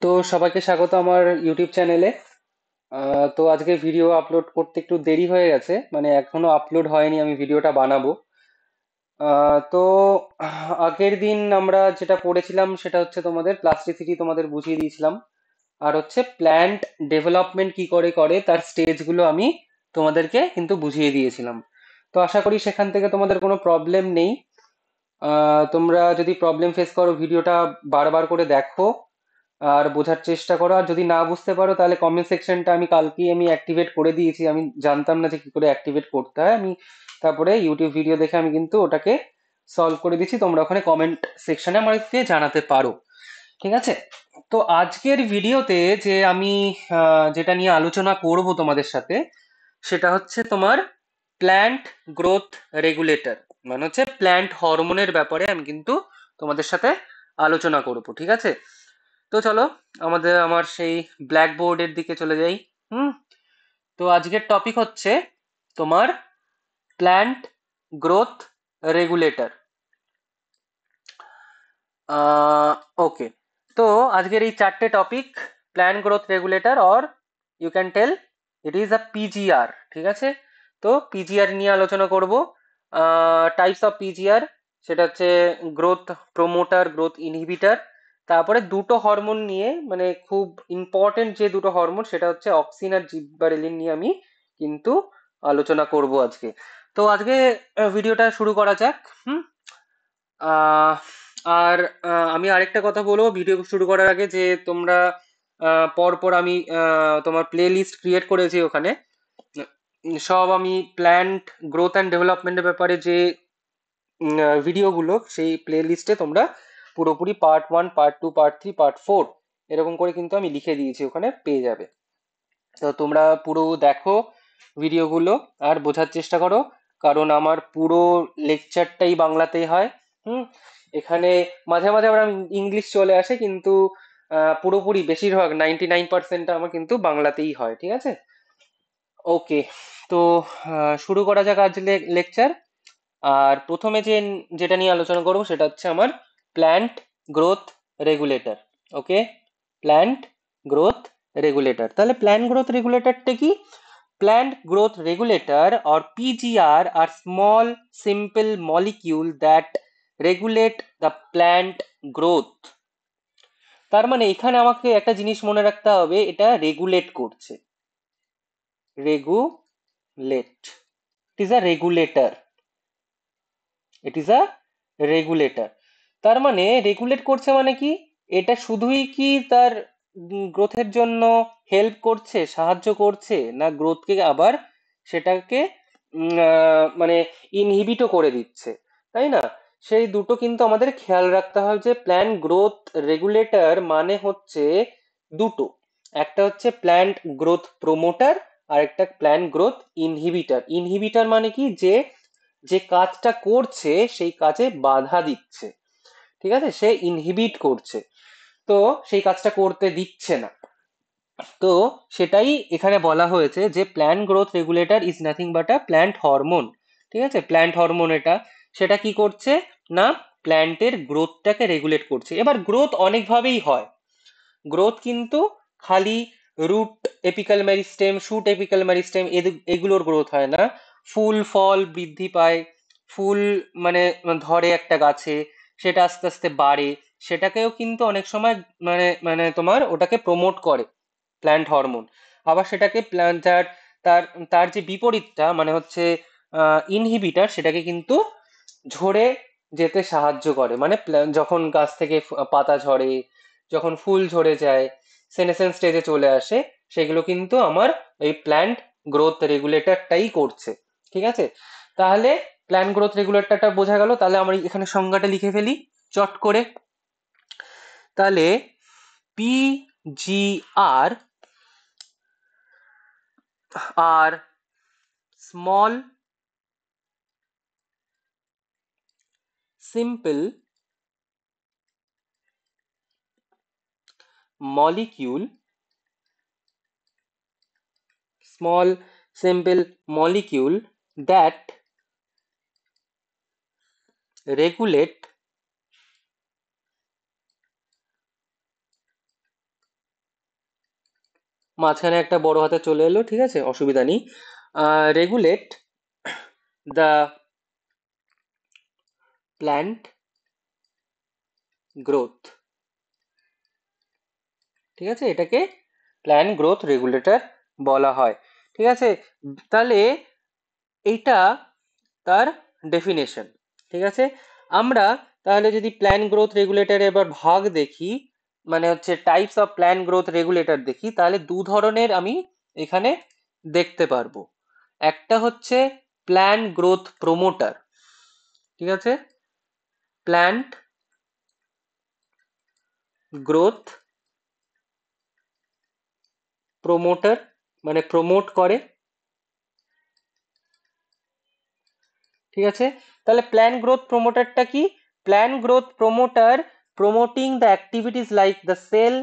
তো সবাইকে স্বাগত আমার ইউটিউব চ্যানেলে। তো আজকে ভিডিও আপলোড করতে একটু দেরি হয়ে গেছে, মানে এখনো আপলোড হয়নি, আমি ভিডিওটা বানাবো। তো আগের দিন আমরা যেটা পড়েছিলাম সেটা হচ্ছে তোমাদের প্লাস্টিসিটি তোমাদের বুঝিয়ে দিয়েছিলাম, আর হচ্ছে প্ল্যান্ট ডেভেলপমেন্ট কি করে করে তার স্টেজগুলো আমি তোমাদেরকে কিন্তু বুঝিয়ে দিয়েছিলাম। তো আশা করি সেখান থেকে তোমাদের কোনো প্রবলেম নেই। তোমরা যদি প্রবলেম ফেস করো ভিডিওটা বারবার করে দেখো আর বোঝার চেষ্টা করো, আর যদি না বুঝতে পারো তাহলে কমেন্ট সেকশনটা আমি কালকেই অ্যাক্টিভেট করে দিয়েছি, আমি জানতাম না যে কি করে অ্যাক্টিভেট করতে হয়। আমি তারপরে ইউটিউব ভিডিও দেখে আমি কিন্তু ওটাকে সলভ করে দিয়েছি, তোমরা ওখানে কমেন্ট সেকশনে আমাকে জানাতে পারো। ঠিক আছে? তো আজকের ভিডিওতে যে আমি যেটা নিয়ে আলোচনা করব তোমাদের সাথে, সেটা হচ্ছে তোমার প্ল্যান্ট গ্রোথ রেগুলেটর, মানে হচ্ছে প্ল্যান্ট হরমোনের ব্যাপারে আমি কিন্তু তোমাদের সাথে আলোচনা করব। ঠিক আছে? তো চলো আমার সেই ব্ল্যাকবোর্ডের দিকে চলে যাই। হুম। তো আজকের টপিক হচ্ছে তোমার প্ল্যান্ট গ্রোথ রেগুলেটর। ওকে। তো আজকের এই চারটে topic, plant growth regulator, or you can tell it is a PGR. ঠিক আছে? তো পিজিআর নিয়ে আলোচনা করব। টাইপস অফ পিজিআর, সেটা হচ্ছে গ্রোথ প্রমোটার, গ্রোথ ইনহিবিটার। তারপরে দুটো হরমোন নিয়ে, মানে খুব ইম্পর্টেন্ট যে দুটো হরমোন, সেটা হচ্ছে অক্সিন আর জিব্বারেলিন নিয়ে আমি কিন্তু আলোচনা করব আজকে। তো আজকে ভিডিওটা শুরু করা যাক। হুম। আহ, আর আমি আরেকটা কথা বলবো ভিডিও শুরু করার আগে, যে তোমরা পর পর আমি তোমার প্লে লিস্ট ক্রিয়েট করেছি ওখানে। সব আমি প্ল্যান্ট গ্রোথ অ্যান্ড ডেভেলপমেন্টের ব্যাপারে যে ভিডিওগুলো, সেই প্লে লিস্টে তোমরা পুরোপুরি পার্ট 1, পার্ট 2, পার্ট 3, পার্ট 4 এরকম করে কিন্তু আমি লিখে দিয়েছি, ওখানে পেয়ে যাবে। তো তোমরা পুরো দেখো ভিডিওগুলো আর বোঝার চেষ্টা করো, কারণ আমার পুরো লেকচারটাই বাংলাতেই হয়। হুম। এখানে মাঝে মাঝে আবার ইংলিশ চলে আসে, কিন্তু পুরোপুরি বেশিরভাগ 99% আমার কিন্তু বাংলাতেই হয়। ঠিক আছে? ওকে। তো শুরু করা যাক আজ লেকচার। আর প্রথমে যেটা নিয়ে আলোচনা করবো সেটা হচ্ছে আমার প্ল্যান্ট গ্রোথ রেগুলেটর। ওকে। প্ল্যান্ট গ্রোথ রেগুলেটর, তাহলে প্ল্যান্ট গ্রোথ রেগুলেটরটা কি? Plant growth regulator or PGR are small simple molecule that regulate the plant growth। তার মানে এখানে আমাকে একটা জিনিস মনে রাখতে হবে, এটা রেগুলেট করছে। Regulate, it is a regulator, it is a regulator. তার মানে রেগুলেট করছে মানে কি? এটা শুধুই কি তার গ্রোথের জন্য হেল্প করছে, সাহায্য করছে, না গ্রোথকে আবার সেটাকে মানে ইনহিবিটও করে দিচ্ছে, তাই না? সেই দুটো কিন্তু আমাদের খেয়াল রাখতে হবে, যে প্ল্যান্ট গ্রোথ রেগুলেটর মানে হচ্ছে দুটো। একটা হচ্ছে প্ল্যান্ট গ্রোথ প্রমোটার, আর একটা প্ল্যান্ট গ্রোথ ইনহিবিটর। ইনহিবিটর মানে কি? যে যে কাজটা করছে সেই কাজে বাধা দিচ্ছে। ঠিক আছে? সে ইনহিবিট করছে, তো সেই কাজটা করতে দিচ্ছে না। তো সেটাই এখানে বলা হয়েছে যে plant growth regulator is nothing but a plant hormone. ঠিক আছে? প্ল্যান্ট হরমোন এটা, সেটা কি করছে না, প্ল্যান্টের গ্রোথটাকে রেগুলেট করছে। এবার গ্রোথ অনেকভাবেই হয়। গ্রোথ কিন্তু খালি root apical meristem, shoot apical meristem এগুলোর গ্রোথ হয় না। ফুল ফল বৃদ্ধি পায়, ফুল মানে ধরে একটা গাছে, সেটা আস্তে আস্তে বাড়ে, সেটাকেও কিন্তু অনেক সময় মানে মানে তোমার ওটাকে প্রমোট করে প্ল্যান্ট হরমোন। আবার সেটাকে প্ল্যান্ট তার তার যে বিপরীতটা মানে হচ্ছে ইনহিবিটার, সেটাকে কিন্তু ঝরে যেতে সাহায্য করে। মানে যখন গাছ থেকে পাতা ঝরে, যখন ফুল ঝরে যায়, সেনেসেন্স স্টেজে চলে আসে, সেগুলো কিন্তু আমার এই প্ল্যান্ট গ্রোথ রেগুলেটরটাই করছে। ঠিক আছে? তাহলে প্ল্যান্ট গ্রোথ রেগুলেটরটা বোঝা গেল। তাহলে আমরা এখানে সংজ্ঞাটা লিখে ফেলি চট করে। তাহলে PGR R small simple molecule, small simple molecule that regulate মাঝখানে একটা বড় হাতে চলে এলো, ঠিক আছে, অসুবিধা নেই। রেগুলেট দ্য প্ল্যান্ট গ্রোথ, ঠিক আছে, এটাকে প্ল্যান্ট গ্রোথ রেগুলেটর বলা হয়, ঠিক আছে। তাহলে এইটা তার ডেফিনেশন, ঠিক আছে। আমরা তাহলে যদি প্ল্যান গ্রোথ রেগুলেটর এবার ভাগ দেখি, মানে হচ্ছে types of plan growth regulator দেখি, তাহলে দু ধরনের আমি এখানে দেখতে পারবো। একটা হচ্ছে প্ল্যান গ্রোথ প্রমোটার, ঠিক আছে, প্ল্যান্ট গ্রোথ প্রমোটার, মানে প্রমোট করে, ঠিক আছে। তাহলে প্ল্যান গ্রোথ প্রমোটারটা কি? Plant growth promoter promoting the activities like the cell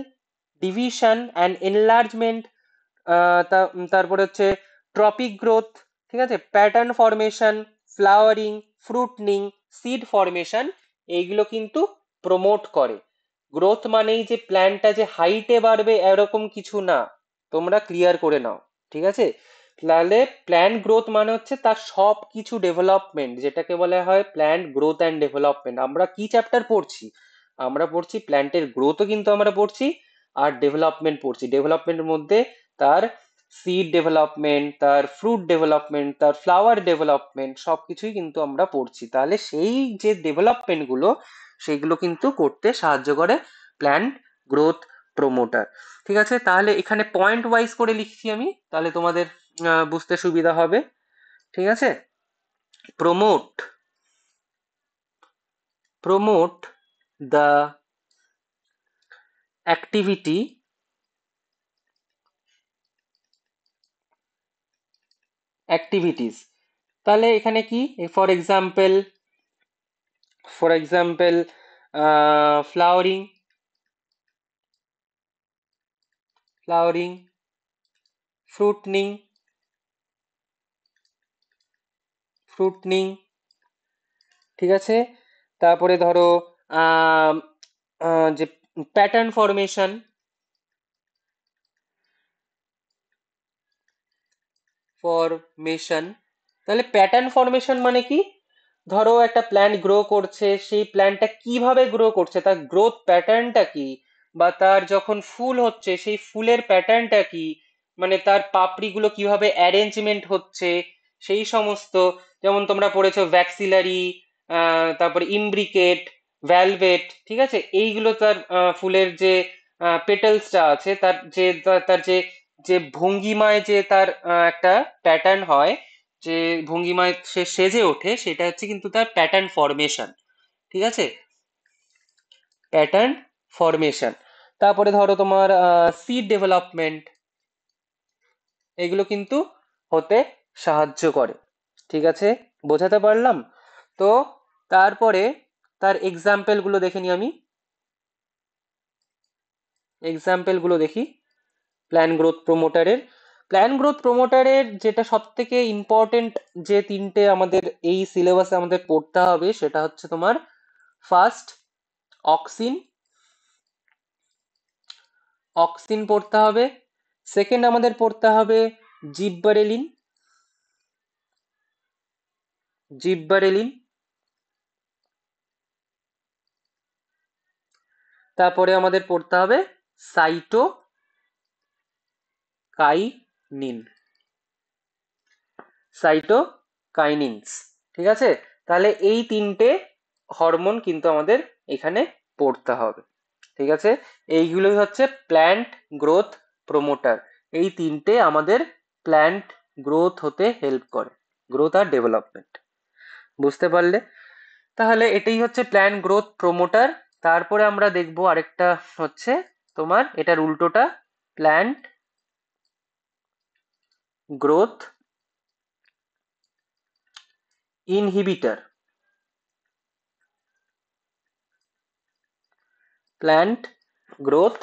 division and enlargement, তারপরে হচ্ছে ট্রপিক গ্রোথ, ঠিক আছে, pattern formation, flowering, fruiting, seed formation, এইগুলো কিন্তু প্রমোট করে। গ্রোথ মানেই যে প্ল্যান্টটা যে হাইটে বাড়বে এরকম কিছু না, তোমরা ক্লিয়ার করে নাও, ঠিক আছে। তাহলে প্ল্যান্ট গ্রোথ মানে হচ্ছে তার সব কিছু ডেভেলপমেন্ট, যেটাকে বলা হয় প্ল্যান্ট গ্রোথ অ্যান্ড ডেভেলপমেন্ট। আমরা কি চ্যাপ্টার পড়ছি? আমরা পড়ছি প্ল্যান্টের গ্রোথও কিন্তু আমরা পড়ছি, আর ডেভেলপমেন্ট পড়ছি। ডেভেলপমেন্টের মধ্যে তার সিড ডেভেলপমেন্ট, তার ফ্রুট ডেভেলপমেন্ট, তার ফ্লাওয়ার ডেভেলপমেন্ট, সবকিছুই কিন্তু আমরা পড়ছি। তাহলে সেই যে ডেভেলপমেন্ট গুলো, সেগুলো কিন্তু করতে সাহায্য করে প্ল্যান্ট গ্রোথ প্রমোটার, ঠিক আছে। তাহলে এখানে পয়েন্ট ওয়াইজ করে লিখছি আমি, তাহলে তোমাদের বুঝতে সুবিধা হবে, ঠিক আছে। Promote, promote the activity, activities, তাহলে এখানে কি, for example, for example flowering, flowering, fruiting, fruiting, ঠিক আছে। তারপরে ধরো আহ যে প্যাটার্ন ফরমেশন, ফরমেশন, তাহলে প্যাটার্ন ফরমেশন মানে কি? ধরো একটা প্ল্যান্ট গ্রো করছে, সেই প্ল্যান্টটা কিভাবে গ্রো করছে, তার গ্রোথ প্যাটার্নটা কি, বা তার যখন ফুল হচ্ছে সেই ফুলের প্যাটার্নটা কি, মানে তার পাপড়িগুলো কিভাবে অ্যারেঞ্জমেন্ট হচ্ছে, সেই সমস্ত। যেমন তোমরা পড়েছো ভ্যাক্সিলারি, তারপরে ইমব্রিকেট, ভ্যালভেট, ঠিক আছে, এইগুলো তার ফুলের যে পেটালসটা আছে, তার যে তার যে যে ভঙ্গিমায় যে তার একটা প্যাটার্ন হয়, যে ভঙ্গিমায় সে সেজে ওঠে, সেটা হচ্ছে কিন্তু তার প্যাটার্ন ফরমেশন, ঠিক আছে, প্যাটার্ন ফরমেশন। তারপরে ধরো তোমার সিড ডেভেলপমেন্ট, এগুলো কিন্তু হতে সাহায্য করে, ঠিক আছে, বোঝাতে পারলাম তো। তারপরে তার এক্সাম্পল গুলো দেখে নি আমি, এক্সাম্পল গুলো দেখি প্ল্যান গ্রোথ প্রমোটারের। প্ল্যান গ্রোথ প্রমোটারের যেটা সব থেকে ইম্পর্টেন্ট, যে তিনটে আমাদের এই সিলেবাসে আমাদের পড়তে হবে, সেটা হচ্ছে তোমার ফার্স্ট অক্সিন, অক্সিন পড়তে হবে। সেকেন্ড আমাদের পড়তে হবে জিববারেলিন, জিববারেলিন। তারপরে আমাদের পড়তে হবে সাইটোকাইনিন, সাইটোকাইনিনস, ঠিক আছে। তাহলে এই তিনটে হরমোন কিন্তু আমাদের এখানে পড়তে হবে, ঠিক আছে। এইগুলোই হচ্ছে প্ল্যান্ট গ্রোথ প্রমোটার। এই তিনটে আমাদের প্ল্যান্ট গ্রোথ হতে হেল্প করে, গ্রোথ আর ডেভেলপমেন্ট, বুঝতে পারলে? তাহলে এটাই হচ্ছে প্ল্যান্ট গ্রোথ প্রমোটার। তারপরে আমরা দেখবো আরেকটা হচ্ছে তোমার এটার উল্টোটা, plant growth inhibitor, plant growth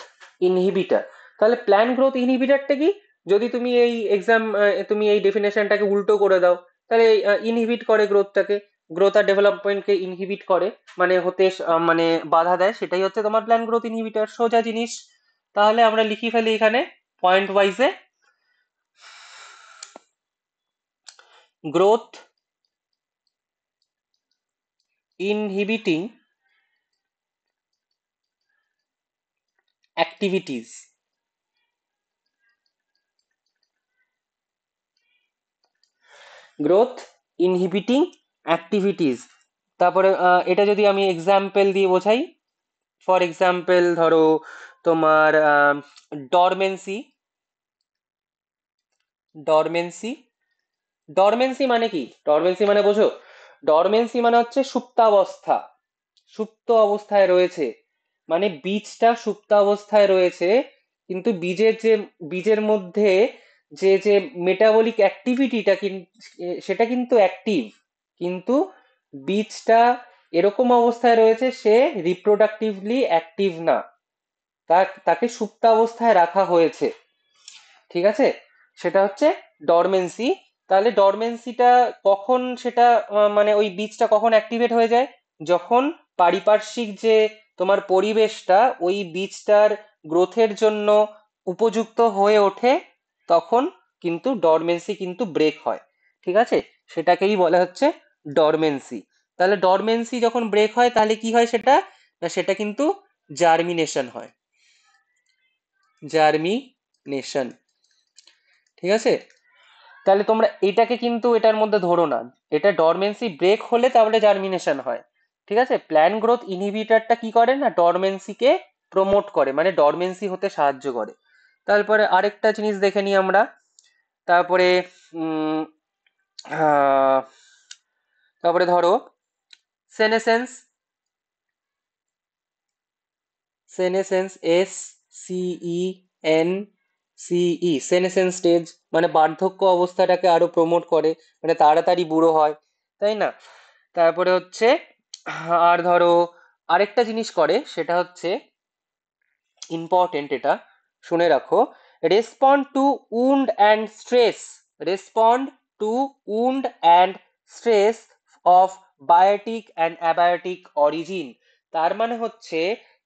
inhibitor. তাহলে প্ল্যান্ট গ্রোথ ইনহিবিটরটা কি? যদি তুমি এই তুমি এই ডেফিনেশনটাকে উল্টো করে দাও, তাহলে ইনহিবিট করে গ্রোথটাকে, গ্রোথ আর ডেভেলপমেন্টকে ইনহিবিট করে, মানে মানে বাধা দেয়, সেটাই হচ্ছে তোমার প্ল্যান্ট গ্রোথ ইনহিবিটর, সোজা জিনিস। তাহলে আমরা লিখি ফেলি এখানে পয়েন্ট ওয়াইজে। Growth inhibiting activities, growth inhibiting activities. তারপরে এটা যদি আমি এক্সাম্পল দিয়ে বোঝাই, ফর এক্সাম্পল ধরো তোমার ডরমেন্সি। ডরমেন্সি ডরমেন্সি মানে কি? ডরমেন্সি মানে বোঝো? ডরমেন্সি মানে হচ্ছে সুপ্তাবস্থা, সুপ্ত অবস্থায় রয়েছে, মানে বীজটা সুপ্ত অবস্থায় রয়েছে, কিন্তু বীজের মধ্যে যে যে মেটাবলিক অ্যাক্টিভিটিটা সেটা কিন্তু অ্যাক্টিভ, কিন্তু বীজটা এরকম অবস্থায় রয়েছে সে রিপ্রোডাক্টিভলি অ্যাক্টিভ না, তাকে সুপ্ত অবস্থায় রাখা হয়েছে। ঠিক আছে, সেটা হচ্ছে ডরমেন্সি। তাহলে ডরমেন্সিটা কখন সেটা মানে ওই বীজটা কখন অ্যাক্টিভেট হয়ে যায়? যখন পারিপার্শ্বিক যে তোমার পরিবেশটা ওই বীজটার গ্রোথের জন্য উপযুক্ত হয়ে ওঠে, তখন কিন্তু ডরমেন্সি কিন্তু ব্রেক হয়। ঠিক আছে, সেটাকেই বলা হচ্ছে ডরমেন্সি। তাহলে ডরমেন্সি যখন ব্রেক হয় তাহলে কি হয় সেটা? না, সেটা কিন্তু জার্মিনেশন হয়, জার্মিনেশন। ঠিক আছে, তাহলে তোমরা এটাকে কিন্তু এটার মধ্যে ধরো না, এটা ডরমেন্সি ব্রেক হলে তাহলে জার্মিনেশন হয়। ঠিক আছে, প্ল্যান গ্রোথ ইনহিবিটরটা কি করে না, ডরমেন্সিকে প্রমোট করে, মানে ডরমেন্সি হতে সাহায্য করে। তারপরে আরেকটা জিনিস দেখে নিই আমরা। তারপরে উম আহ, তারপরে ধরো সেনেসেন্স। সেনেসেন্স, SCENCE, সেনেসেন্স স্টেজ, মানে বার্ধক্য অবস্থাটাকে আরো প্রমোট করে, মানে তাড়াতাড়ি বুড়ো হয়, তাই না? তারপরে হচ্ছে আর ধরো আরেকটা জিনিস করে, সেটা হচ্ছে ইম্পর্টেন্ট, এটা শুনে রাখো। Respond to wound and stress, respond to wound and stress of biotic and abiotic origin. তার মানে হচ্ছে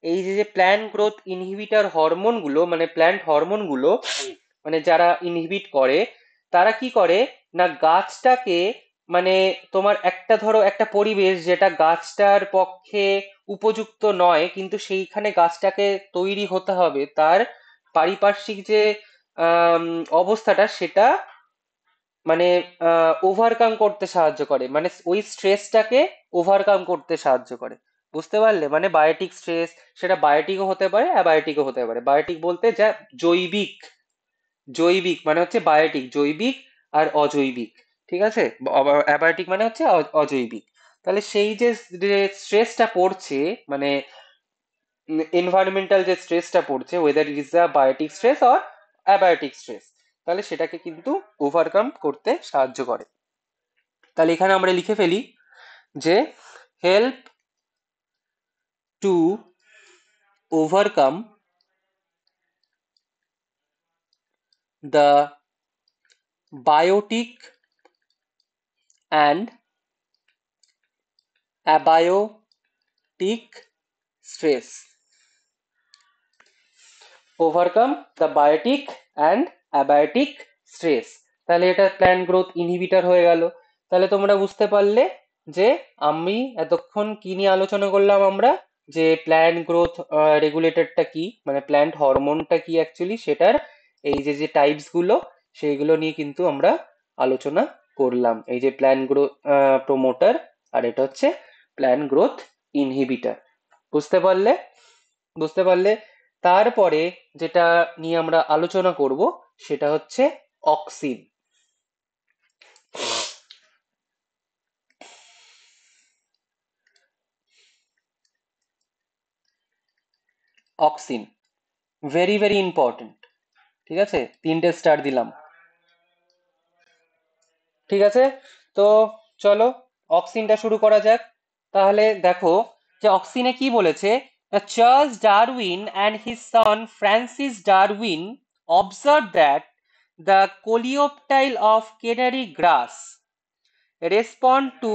এই যে যে প্ল্যান্ট গ্রোথ ইনহিবিটর হরমোনগুলো, মানে প্ল্যান্ট হরমোনগুলো, মানে যারা ইনহিবিট করে, তারা কি করে না গাছটাকে, মানে তোমার একটা ধরো একটা পরিবেশ যেটা গাছটার পক্ষে উপযুক্ত নয়, কিন্তু সেইখানে গাছটাকে তৈরি হতে হবে, তার পারিপার্শ্বিক যে আম, অবস্থাটা সেটা মানে ওভারকাম করতে সাহায্য করে, মানে ওই স্ট্রেসটাকে ওভারকাম করতে সাহায্য করে। বুঝতে পারলে? মানে বায়োটিক স্ট্রেস, সেটা বায়োটিকও হতে পারে অ্যাবায়োটিকও হতে পারে। বায়োটিক বলতে যা জৈবিক, জৈবিক মানে হচ্ছে বায়োটিক, জৈবিক আর অজৈবিক। ঠিক আছে, অ্যাবায়োটিক মানে হচ্ছে অজৈবিক। তাহলে সেই যে স্ট্রেসটা পড়ছে, মানে এনভায়রনমেন্টাল যে স্ট্রেসটা পড়ছে, whether it is a biotic stress or abiotic stress, তাহলে সেটাকে কিন্তু ওভারকাম করতে সাহায্য করে। তাহলে এখানে আমরা লিখে ফেলি যে help to overcome the biotic and abiotic stress, overcome the biotic and abiotic stress. তাহলে এটা প্ল্যান্ট গ্রোথ ইনহিবিটর হয়ে গেল। তাহলে তোমরা বুঝতে পারলে যে আমি এতক্ষণ কি নিয়ে আলোচনা করলাম আমরা, যে প্ল্যান্ট গ্রোথ রেগুলেটরটা কি, মানে প্ল্যান্ট হরমোনটা কি অ্যাকচুয়ালি, সেটার এই যে যে টাইপস গুলো সেইগুলো নিয়ে কিন্তু আমরা আলোচনা করলাম। এই যে প্ল্যান্ট গ্রোথ প্রমোটার, আর এটা হচ্ছে প্ল্যান্ট গ্রোথ ইনহিবিটর। বুঝতে পারলে? বুঝতে পারলে? তারপরে যেটা নিয়ে আমরা আলোচনা করব সেটা হচ্ছে auxin. Auxin very very important. ঠিক আছে, 3টে স্টার দিলাম। ঠিক আছে, তো চলো অক্সিনটা শুরু করা যাক। তাহলে দেখো যে অক্সিনে কি বলেছে, Charles Darwin and his son Francis Darwin observed that the coleoptile of canary grass respond to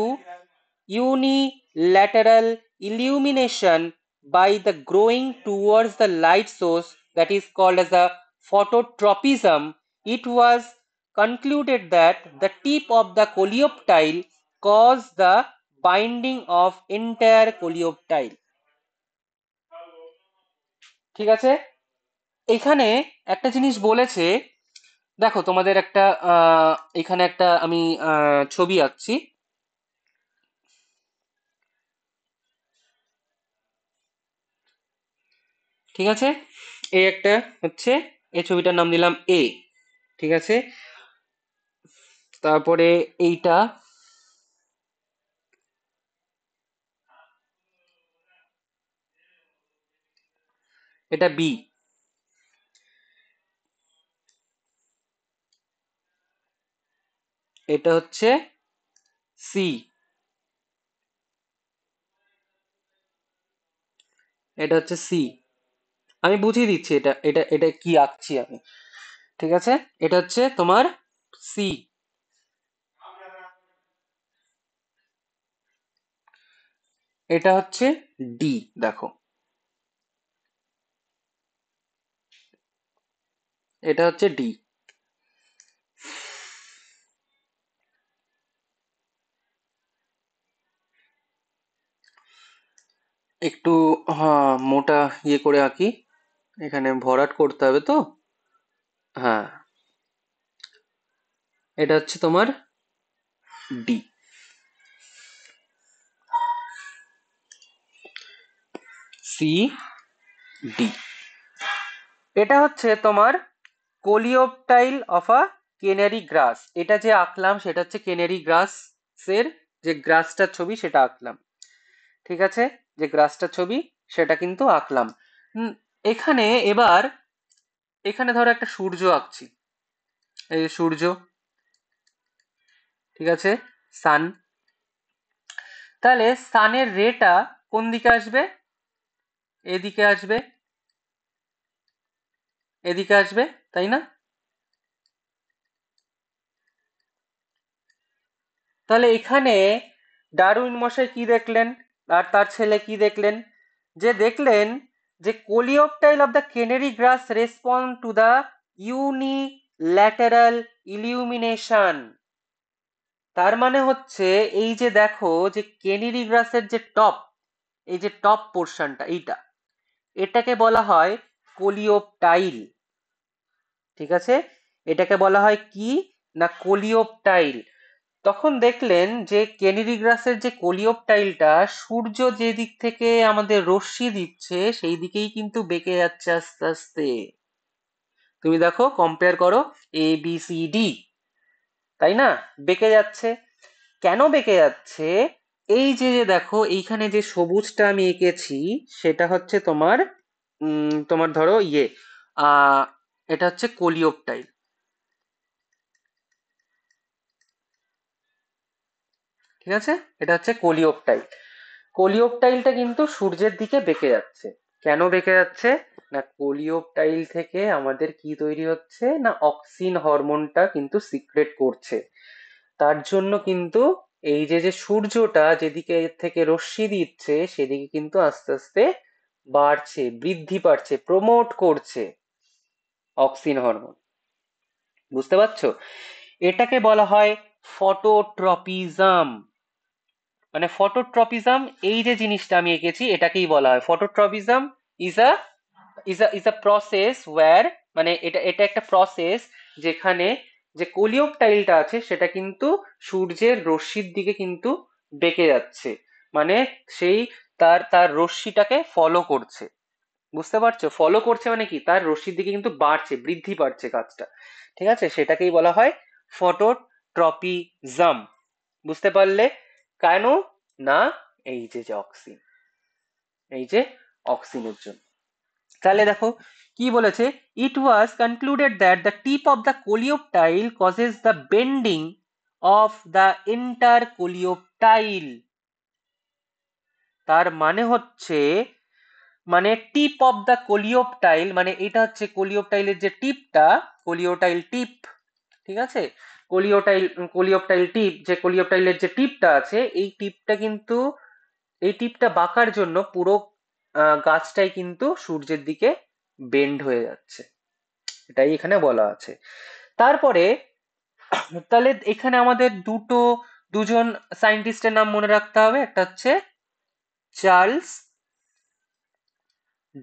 unilateral illumination by the growing towards the light source that is called as a phototropism, it was concluded that the tip of the coleoptile caused the binding of entire coleoptile. ঠিক আছে, এখানে একটা জিনিস বলেছে, দেখো তোমাদের একটা এখানে একটা আমি ছবি আঁকছি। ঠিক আছে, এই একটা হচ্ছে, এই ছবিটার নাম দিলাম এ। ঠিক আছে, তারপরে এইটা, এটা বি, এটা হচ্ছে সি, এটা হচ্ছে সি। আমি বুঝিয়ে দিচ্ছি এটা এটা এটা কি আঁকছি আমি। ঠিক আছে, এটা হচ্ছে তোমার সি, এটা হচ্ছে ডি। দেখো, এটা হচ্ছে ডি। একটু, হ্যাঁ, মোটা ইয়ে করে আঁকি, এখানে ভরাট করতে হবে তো। হ্যাঁ, এটা হচ্ছে তোমার ডি, সি, ডি। এটা হচ্ছে তোমার কোলিওপটাইল অফ আ কেনারি গ্রাস। এটা যে আঁকলাম সেটা হচ্ছে কেনারি গ্রাস এর যে গ্রাসটার ছবি সেটা আঁকলাম। ঠিক আছে, যে গ্রাসটার ছবি সেটা কিন্তু আঁকলাম। এখানে এবার, এখানে ধরো একটা সূর্য আঁকছি, এই যে সূর্য। ঠিক আছে, সান। তাহলে সানের রেটা কোন দিকে আসবে? এদিকে আসবে, এদিকে আসবে, তাই না? তাহলে এখানে ডারউইন মশাই কি দেখলেন, আর তার ছেলে কি দেখলেন? যে দেখলেন যে coleoptile of the canary grass respond to the unilateral illumination. তার মানে হচ্ছে, এই যে দেখো যে কেনেরি গ্রাসের যে টপ, এই যে টপ পোর্শনটা এইটা, এটাকে বলা হয় কোলিওপটাইল। ঠিক আছে, এটাকে বলা হয় কি না কোলিওপটাইল। তখন দেখলেন যে কেনেরি গ্রাসের যে কোলিওপটাইলটা, সূর্য যে দিক থেকে আমাদের রশ্মি দিচ্ছে সেই দিকেই কিন্তু বেঁকে যাচ্ছে আস্তে আস্তে। তুমি দেখো, কম্পেয়ার করো, এ বি সি ডি, তাই না? বেঁকে যাচ্ছে। কেন বেঁকে যাচ্ছে? এই যে যে দেখো এইখানে যে সবুজটা আমি এঁকেছি, সেটা হচ্ছে তোমার তোমার ধরো ইয়ে, আহ এটা হচ্ছে কোলিওপটাইল। ঠিক আছে, এটা হচ্ছে কোলিওপটাইল। কোলিওপটাইলটা কিন্তু সূর্যের দিকে বেঁকে যাচ্ছে। কেন বেঁকে যাচ্ছে? না কোলিওপটাইল থেকে আমাদের কি তৈরি হচ্ছে না অক্সিন হরমোনটা কিন্তু সিক্রেট করছে। তার জন্য কিন্তু এই যে যে সূর্যটা যেদিকে থেকে রশ্মি দিচ্ছে সেদিকে কিন্তু আস্তে আস্তে বাড়ছে, বৃদ্ধি পাচ্ছে, প্রমোট করছে অক্সিন হরমোন। বুঝতে পারছো? এটাকে বলা হয় ফটোট্রপিজম। মানে ফটোট্রপিজম, এই যে জিনিসটা আমি এঁকেছি এটাকেই বলা হয় phototropism. Is a is a process where, মানে এটা এটা একটা প্রসেস যেখানে যে কোলিওপটাইলটা আছে সেটা কিন্তু সূর্যের রশ্মির দিকে কিন্তু বেঁকে যাচ্ছে। মানে সেই তার তার রশ্মিটাকে ফলো করছে। বুঝতে পারছো? ফলো করছে মানে কি, তার রশ্মির দিকে কিন্তু বাড়ছে, বৃদ্ধি পাচ্ছে কাজটা। ঠিক আছে, সেটাকেই বলা হয় ফটোট্রপিজম। বুঝতে পারলে? কেন না, এই যে যে অক্সিন, এই যে অক্সিনের জন্য। তাহলে দেখো কি বলেছে, it was concluded that the tip of the coleoptile causes the bending of the entire coleoptile. তার মানে হচ্ছে, মানে টিপ অফ দ্য কোলিওপটাইল, মানে এটা হচ্ছে কোলিওপটাইলের যে টিপটা, কোলিওটাইল টিপ। ঠিক আছে, কোলিওটাইল কোলিওপটাইল টিপ, যে কোলিওপটাইলের যে টিপটা আছে এই টিপটা কিন্তু, এই টিপটা বাঁকার জন্য পুরো গাছটাই কিন্তু সূর্যের দিকে বেন্ড হয়ে যাচ্ছে। এটাই এখানে বলা আছে। তারপরে তাহলে এখানে আমাদের দুজন সায়েন্টিস্টের নাম মনে রাখতে হবে। একটা হচ্ছে চার্লস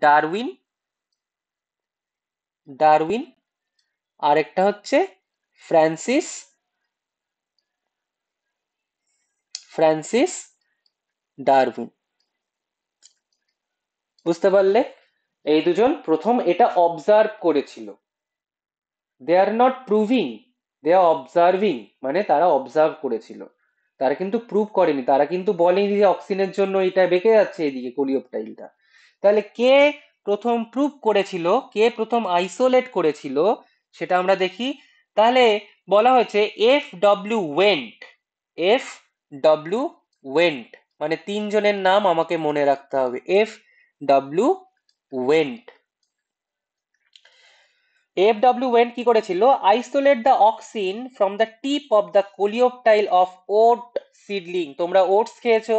ডারউইন, ডারউইন, আর একটা হচ্ছে ফ্রান্সিস, ফ্রান্সিস ডারউইন। বুঝতে পারলে? এই দুজন প্রথম এটা অবজার্ভ করেছিল। They are not proving, they are observing, মানে তারা অবজার্ভ করেছিল, তারা কিন্তু প্রুভ করেনি, তারা কিন্তু বলেনি যে অক্সিজেনের জন্য এটা বেঁকে যাচ্ছে এদিকে কোলিওপটাইলটা। তাহলে কে প্রথম প্রুভ করেছিল, কে প্রথম আইসোলেট করেছিল, সেটা আমরা দেখি। তাহলে বলা হয়েছে F W Went, F W Went, মানে তিনজনের নাম আমাকে মনে রাখতে হবে। F W Went, F W. Went কি করেছিল? Isolate the auxin from the tip of the coleoptile of oat seedling. তোমরা ওটস খেয়েছো,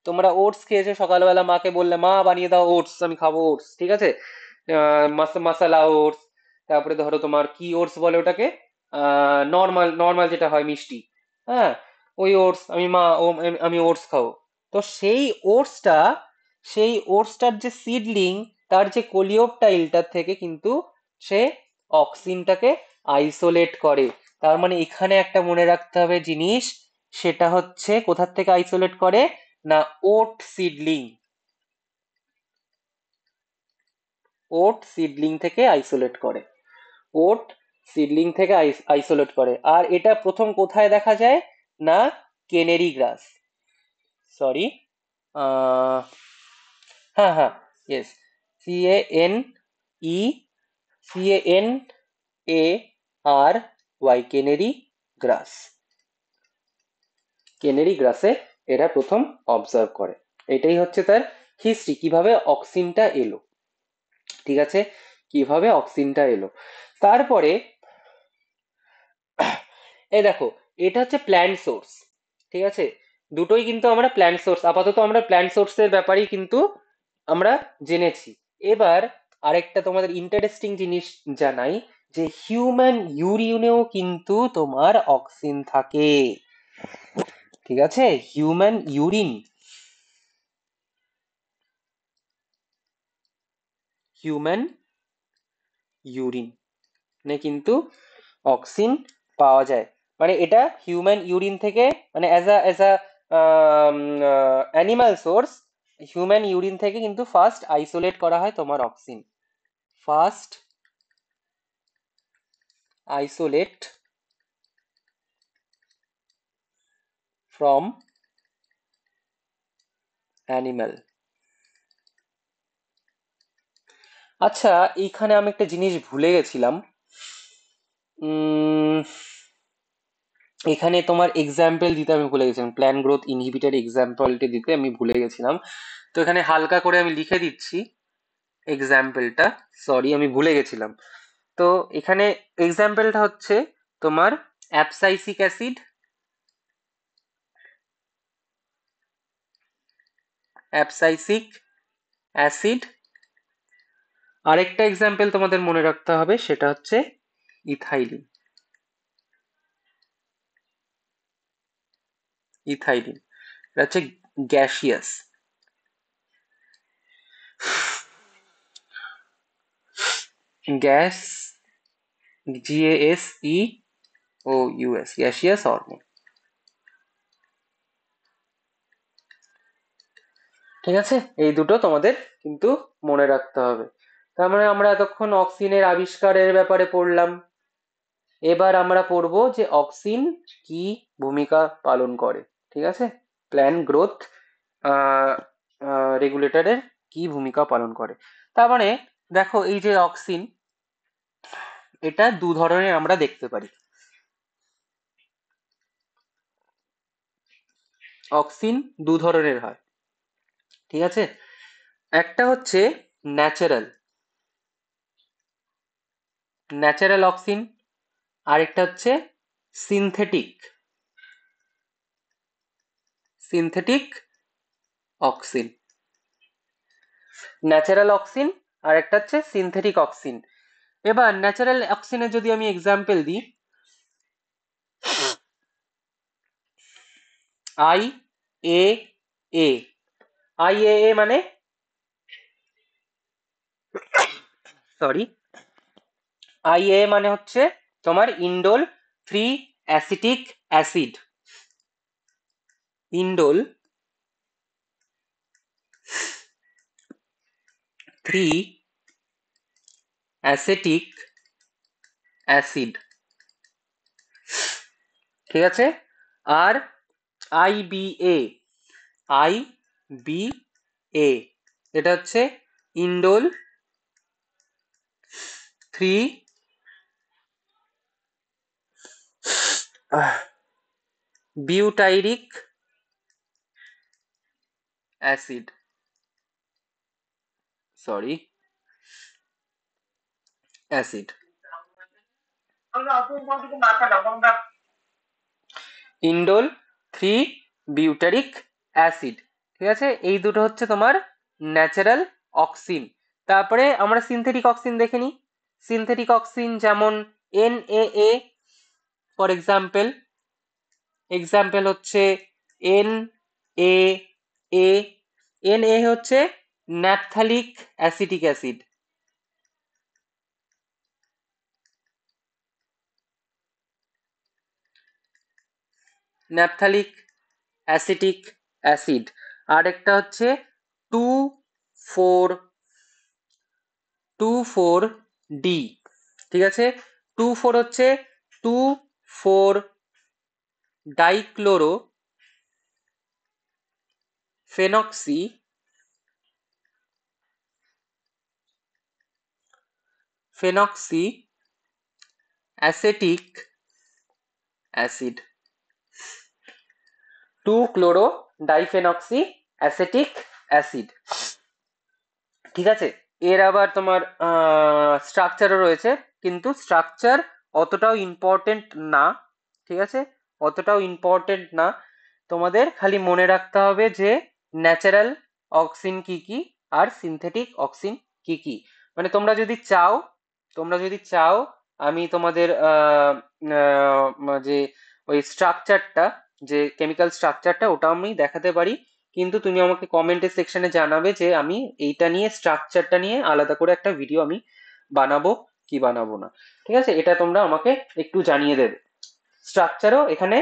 তোমরা ওটস খেয়েছো সকালবেলা, মাকে বললে মা বানিয়ে দাও ওটস, আমি খাবো ওটস, ঠিক আছে? মশলা ওটস, তারপরে ধরো তোমার কি ওটস বলে ওটাকে, নর্মাল নর্মাল যেটা হয় মিষ্টি, হ্যাঁ, ওই ওটস, আমি মা ও আমি ওটস খাবো। তো সেই ওটসটার যে সিডলিং, তার যে কোলিওপটাইলটা থেকে কিন্তু সে অক্সিনটাকে আইসোলেট করে। তার মানে এখানে একটা মনে রাখতে হবে জিনিস, সেটা হচ্ছে কোথার থেকে আইসোলেট করে, না ওট সিডলিং, ওট সিডলিং থেকে আইসোলেট করে, ওট সিডলিং থেকে আইসোলেট করে। আর এটা প্রথম কোথায় দেখা যায়, না কেনেরি গ্রাস, সরি, হ্যাঁ হ্যাঁ, ইয়েস, CANE, CANARY, কেনেরি গ্রাস, কেনেরি গ্রাসে এরা প্রথম অবজার্ভ করে। এটাই হচ্ছে তার হিস্ট্রি, কিভাবে অক্সিনটা এলো, ঠিক আছে, কিভাবে অক্সিনটা এলো। তারপরে এই দেখো, এটা হচ্ছে প্ল্যান্ট সোর্স, ঠিক আছে, দুটোই কিন্তু আমরা প্ল্যান্ট সোর্স, আপাতত আমরা প্ল্যান্ট সোর্সের ব্যাপারেই কিন্তু আমরা জেনেছি। এবার আরেকটা তোমাদের ইন্টারেস্টিং জিনিস জানাই, যে হিউম্যান ইউরিনেও কিন্তু তোমার অক্সিন থাকে, ঠিক আছে? হিউম্যান ইউরিন, হিউম্যান ইউরিন নে কিন্তু অক্সিন পাওয়া যায়। মানে এটা হিউম্যান ইউরিন থেকে, মানে as a animal source, human urine থেকে কিন্তু ফার্স্ট আইসোলেট করা হয় তোমার auxin, first isolate from animal. আচ্ছা, এইখানে আমি একটা জিনিস ভুলে গেছিলাম, উম, এখানে তোমার এক্সাম্পল দিতে আমি ভুলে গেছিলাম, প্ল্যান গ্রোথ ইনহিবিটর এক্সাম্পলটি দিতে আমি ভুলে গেছিলাম। তো এখানে হালকা করে আমি লিখে দিচ্ছি এক্সাম্পলটা, সরি আমি ভুলে গেছিলাম। তো এখানে এক্সাম্পলটা হচ্ছে তোমার অ্যাবসাইসিক অ্যাসিড, অ্যাবসাইসিক অ্যাসিড। আরেকটা এক্সাম্পল তোমাদের মনে রাখতে হবে, সেটা হচ্ছে ইথাইলিন, ইথাইলিন, এটা হচ্ছে gaseous, gas, GASEOUS, gaseous hormone, ঠিক আছে? এই দুটো তোমাদের কিন্তু মনে রাখতে হবে। তার মানে আমরা এতক্ষণ অক্সিনের আবিষ্কারের ব্যাপারে পড়লাম, এবার আমরা পড়বো যে অক্সিন কি ভূমিকা পালন করে, ঠিক আছে, প্ল্যান্ট গ্রোথ রেগুলেটরের কি ভূমিকা পালন করে। তার মানে দেখো, এই যে অক্সিন, এটা দু ধরনের আমরা দেখতে পারি, অক্সিন দু ধরনের হয়, ঠিক আছে? একটা হচ্ছে ন্যাচারাল, ন্যাচারাল অক্সিন, আরেকটা হচ্ছে synthetic, synthetic auxin, natural auxin আর একটা হচ্ছে সিনথেটিক অক্সিন। এবার ন্যাচারাল অক্সিনের যদি আমি এক্সাম্পল দিই, I A A, I A এ মানে সরি, আই এ মানে হচ্ছে তোমার indole 3 acetic acid, indole 3 acetic acid, ঠিক আছে। আর I B A, I B A এটা হচ্ছে indole 3 butyric acid, sorry acid, indole 3 butyric acid, ঠিক আছে। এই দুটো হচ্ছে তোমার ন্যাচারাল অক্সিন। তারপরে আমরা সিনথেটিক অক্সিন দেখে নিই। সিনথেটিক অক্সিন যেমন NaA, ফর এক্সাম্পল, এক্সাম্পল হচ্ছে NaA, Na হচ্ছে naphthalic acetic acid, naphthalic acetic acid. আর একটা হচ্ছে 2,4,2,4-D, ঠিক আছে। 2,4 হচ্ছে 2,4 dichloro phenoxy phenoxy acetic acid, 2 chloro diphenoxy acetic acid, ঠিক আছে। এর আবার তোমার স্ট্রাকচারও রয়েছে, কিন্তু স্ট্রাকচার অতটাও ইম্পর্টেন্ট না, ঠিক আছে, অতটাও ইম্পর্টেন্ট না। তোমাদের খালি মনে রাখতে হবে যে ন্যাচারাল অক্সিন কি কি আর সিনথেটিক অক্সিন কি কি। মানে তোমরা যদি চাও আমি তোমাদের যে ওই স্ট্রাকচারটা, যে কেমিক্যাল স্ট্রাকচারটা, ওটা আমি দেখাতে পারি, কিন্তু তুমি আমাকে কমেন্টের সেকশনে জানাবে যে আমি এইটা নিয়ে, স্ট্রাকচারটা নিয়ে আলাদা করে একটা ভিডিও আমি বানাবো কি বানাবো না, ঠিক আছে। এটা তোমরা আমাকে একটু জানিয়ে দেবে। স্ট্রাকচারও এখানে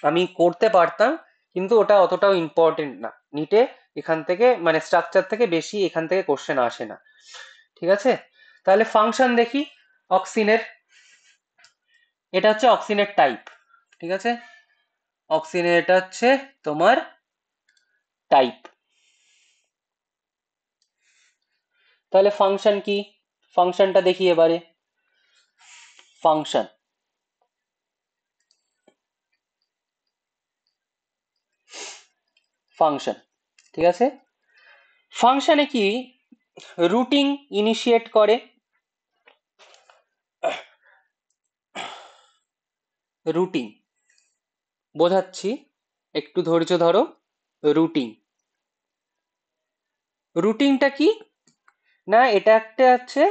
আমি করতে পারতাম, কিন্তু ওটা অতটাও ইম্পর্টেন্ট না নিটে, এখান থেকে মানে স্ট্রাকচার থেকে বেশি এখান থেকে কোশ্চেন আসে না, ঠিক আছে। তাহলে ফাংশন দেখি অক্সিনের। এটা হচ্ছে অক্সিনের টাইপ, ঠিক আছে, অক্সিনের এটা হচ্ছে তোমার টাইপ। তাহলে ফাংশন কি, ফাংশনটা দেখি এবারে। ফাংশন, ফাংশন, ঠিক আছে। ফাংশনে কি রুটিং ইনিশিয়েট করে, রুটিং বোঝাচ্ছি, একটু ধৈর্য ধরো। রুটিং, রুটিংটা কি না, এটা একটা হচ্ছে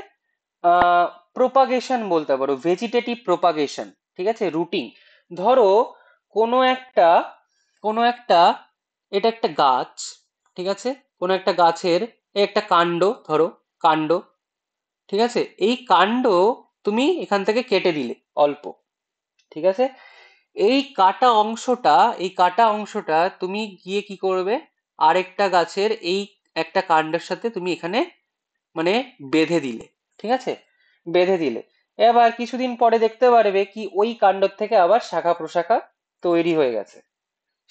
প্রোপাগেশন বলতে পারো, ভেজিটেটিভ প্রোপাগেশন, ঠিক আছে। রুটিং, ধরো কোনো একটা কোনো একটা এটা একটা গাছ, ঠিক আছে, কোনো একটা গাছের একটা কাণ্ড, ধরো কাণ্ড, ঠিক আছে, এই কাণ্ড তুমি এখান থেকে কেটে দিলে অল্প, ঠিক আছে। এই কাটা অংশটা তুমি গিয়ে কি করবে, আরেকটা গাছের এই একটা কাণ্ডের সাথে তুমি এখানে মানে বেঁধে দিলে, ঠিক আছে, বেঁধে দিলে। এবার কিছুদিন পরে দেখতে পারবে কি ওই কাণ্ড থেকে আবার শাখা প্রশাখা তৈরি হয়ে গেছে,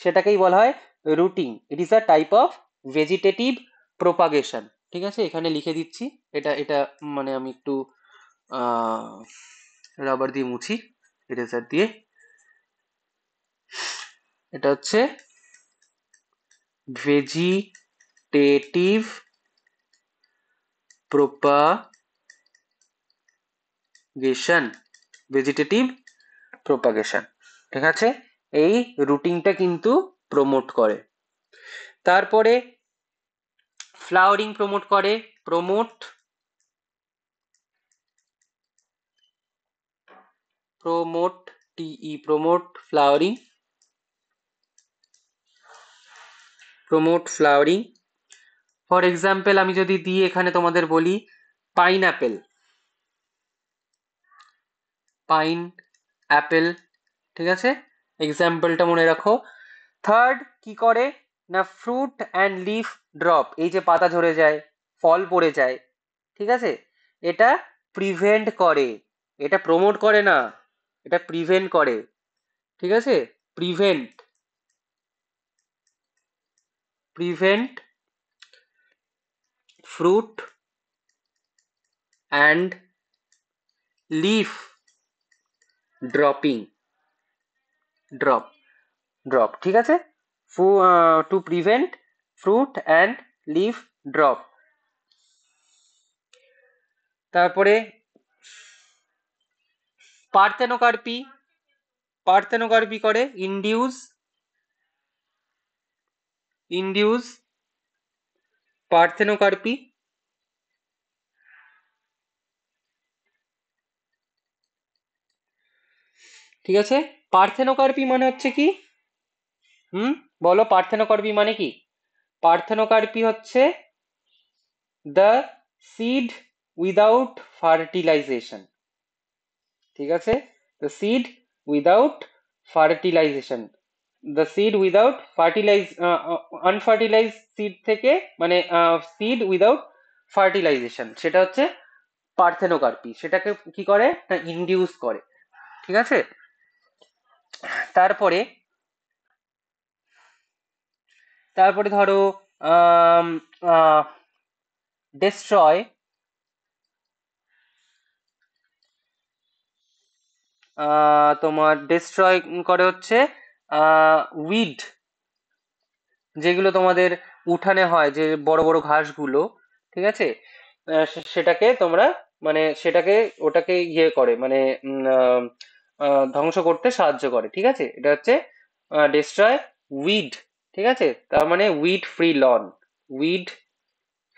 সেটাকেই বলা হয় রুটিং। ইট is a type of vegetative propagation, ঠিক আছে। এখানে লিখে দিচ্ছি, এটা এটা মানে আমি একটু রাবার দিয়ে মুছি, ইরেজার দিয়ে। এটা হচ্ছে ভেজিটেটিভ প্রোপাগেশন, ভেজিটেটিভ প্রোপাগেশন, ঠিক আছে। এই রুটিনটা কিন্তু প্রমোট করে। তারপরে ফ্লাওয়ারিং প্রমোট করে, promote promote, promote flowering, promote flowering. For example আমি যদি দিই এখানে তোমাদের বলি পাইনঅ্যাপেল, পাইন অ্যাপেল, ঠিক আছে, এক্সাম্পলটা মনে রাখো। থার্ড কি করে না ফ্রুট অ্যান্ড লিফ ড্রপ, এই যে পাতা ঝরে যায়, ফল পড়ে যায়, ঠিক আছে, এটা প্রিভেন্ট করে, এটা প্রমোট করে না, এটা প্রিভেন্ট করে, ঠিক আছে, prevent, prevent fruit and leaf dropping, drop, drop, ঠিক আছে, to prevent fruit and leaf drop. তারপরে পার্থেনোকার্পি, পার্থেনোকার্পি করে ইনডিউস, ইনডিউস পার্থেনোকার্পি, ঠিক আছে। পার্থেনোকার্পি মানে হচ্ছে কি, বলো পার্থেনোকার্পি মানে কি? পার্থেনোকার্পি হচ্ছে দ্য সিড উইদাউট ফার্টিলাইজেশন, ঠিক আছে, the seed without fertilization, the seed without fertilize, unfertilize seed থেকে, মানে সিড উইদাউট ফার্টিলাইজেশন, সেটা হচ্ছে পার্থেনোকার্পি, সেটাকে কি করে না ইনডিউস করে, ঠিক আছে। তারপরে, তারপরে ধরো ডেস্ট্রয়, তোমার ডেস্ট্রয় করে হচ্ছে উইড, যেগুলো তোমাদের উঠানে হয় যে বড় বড় ঘাসগুলো, ঠিক আছে, সেটাকে তোমরা মানে সেটাকে ওটাকে ইয়ে করে মানে ধ্বংস করতে সাহায্য করে, ঠিক আছে, এটা হচ্ছে ডেস্ট্রয় উইড, ঠিক আছে, তার মানে weed free lawn, weed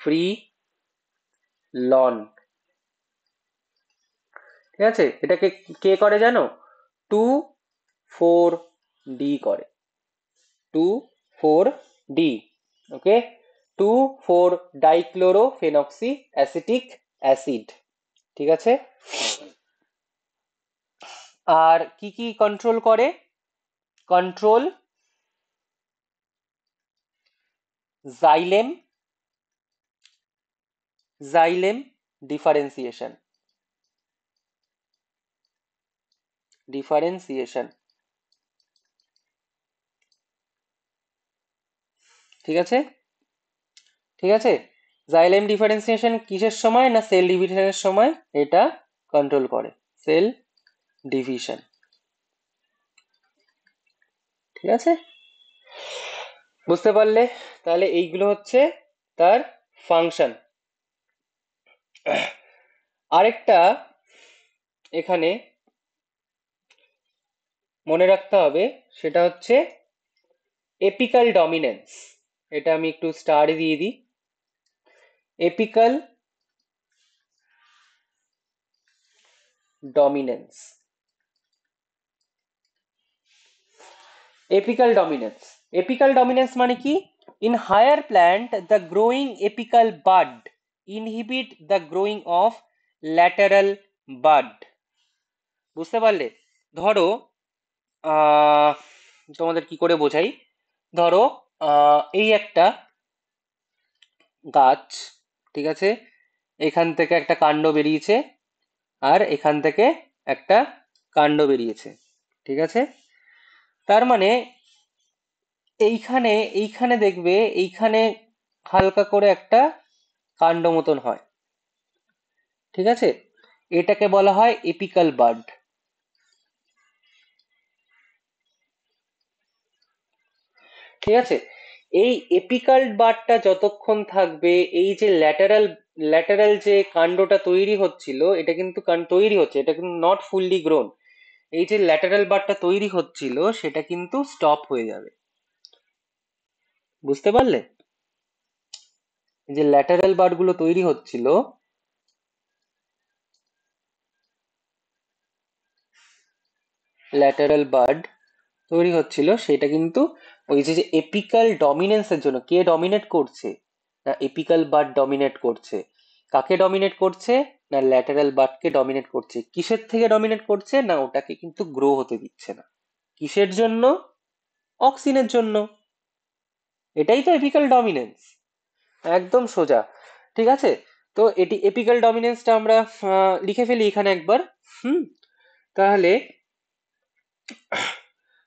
free lawn, ঠিক আছে, এটাকে কে করে জানো? 2,4-D করে, 2,4-D, ওকে, 2,4-ডাইক্লোরোফেনক্সি অ্যাসিটিক অ্যাসিড, ঠিক আছে। আর কি কি কন্ট্রোল করে? Control xylem, xylem differentiation, differentiation, ঠিক আছে, ঠিক আছে, জাইলেম ডিফারেন্সিয়েশন কিসের সময় না সেল ডিভিশনের সময় এটা কন্ট্রোল করে, সেল ডিভিশন, ঠিক আছে, বুঝতে পারলে? তাহলে এইগুলো হচ্ছে তার ফাংশন। আরেকটা এখানে মনে রাখতে হবে, সেটা হচ্ছে এপিক্যাল ডমিনেন্স, এটা আমি একটু স্টার দিয়ে দিই, apical dominance, apical dominance, apical dominance মানে কি? In higher plant the growing apical bud inhibit the growing of lateral bud, বুঝতে পারলে? ধরো আহ তোমাদের কি করে বোঝাই, ধরো এই একটা গাছ, ঠিক আছে, এখান থেকে একটা কাণ্ড বেরিয়েছে, আর এখান থেকে একটা কাণ্ড বেরিয়েছে, ঠিক আছে, তার মানে এইখানে, এইখানে দেখবে এইখানে হালকা করে একটা কাণ্ড মতন হয়, ঠিক আছে, এটাকে বলা হয় এপিক্যাল বাড, ঠিক আছে। এই এপিক্যাল বাডটা যতক্ষণ থাকবে, এই যে ল্যাটারাল, ল্যাটারাল যে কাণ্ডটা তৈরি হচ্ছিল, এটা কিন্তু তৈরি হচ্ছে, এটা কিন্তু নট ফুললি গ্রোন, এই যে ল্যাটারাল বাডটা তৈরি হচ্ছিল সেটা কিন্তু স্টপ হয়ে যাবে, বুঝতে পারলে? যে ল্যাটারাল বাড গুলো তৈরি হচ্ছিল, ল্যাটারাল বাড তৈরি হচ্ছিল, সেটা কিন্তু ওই যে এপিক্যাল ডমিনেন্সের জন্য। কে ডমিনেট করছে? না এপিক্যাল বাড ডমিনেট করছে। কাকে ডমিনেট করছে? না ল্যাটারাল বাডকে ডমিনেট করছে। কিসের থেকে ডমিনেট করছে? না ওটাকে কিন্তু গ্রো হতে দিচ্ছে না। কিসের জন্য? অক্সিনের জন্য। এটাই তো এপিক্যাল ডমিনেন্স, একদম সোজা। ঠিক আছে, তো এটি এপিক্যাল ডমিনেন্সটা আমরা লিখে ফেলি এখানে একবার। হুম, তাহলে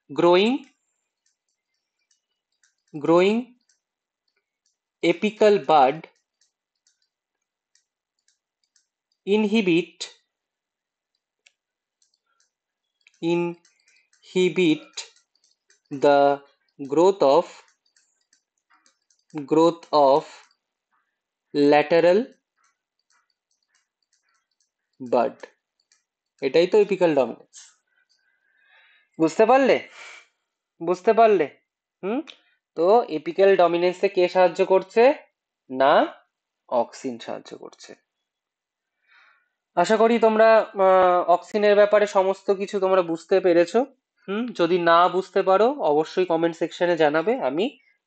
growing growing apical bud inhibit inhibit the growth of lateral bud। এটাই তো এপিক্যাল ডমিনেন্স। বুঝতে পারলে? বুঝতে পারলে? হুম, তো এপিক্যাল ডমিনেন্সে কে সাহায্য করছে? না অক্সিন সাহায্য করছে। আশা করি তোমরা অক্সিনের ব্যাপারে সমস্ত কিছু তোমরা বুঝতে পেরেছো। যদি না বুঝতে পারো অবশ্যই কমেন্ট সেকশনে জানাবে, আমি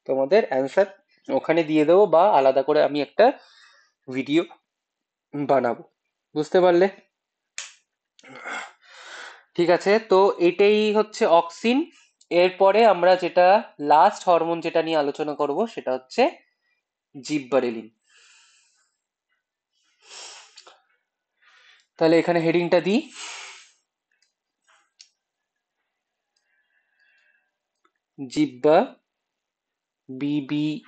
তোমাদের অ্যান্সার ওখানে দিয়ে দেবো, বা আলাদা করে আমি একটা ভিডিও বানাবো। বুঝতে পারলে? ঠিক আছে, তো এটাই হচ্ছে অক্সিন। এরপরে আমরা যেটা লাস্ট হরমোন যেটা নিয়ে আলোচনা করব সেটা হচ্ছে জিববারেলিন। তাহলে এখানে হেডিংটা দিই, জিব্বা, BBERELLINS।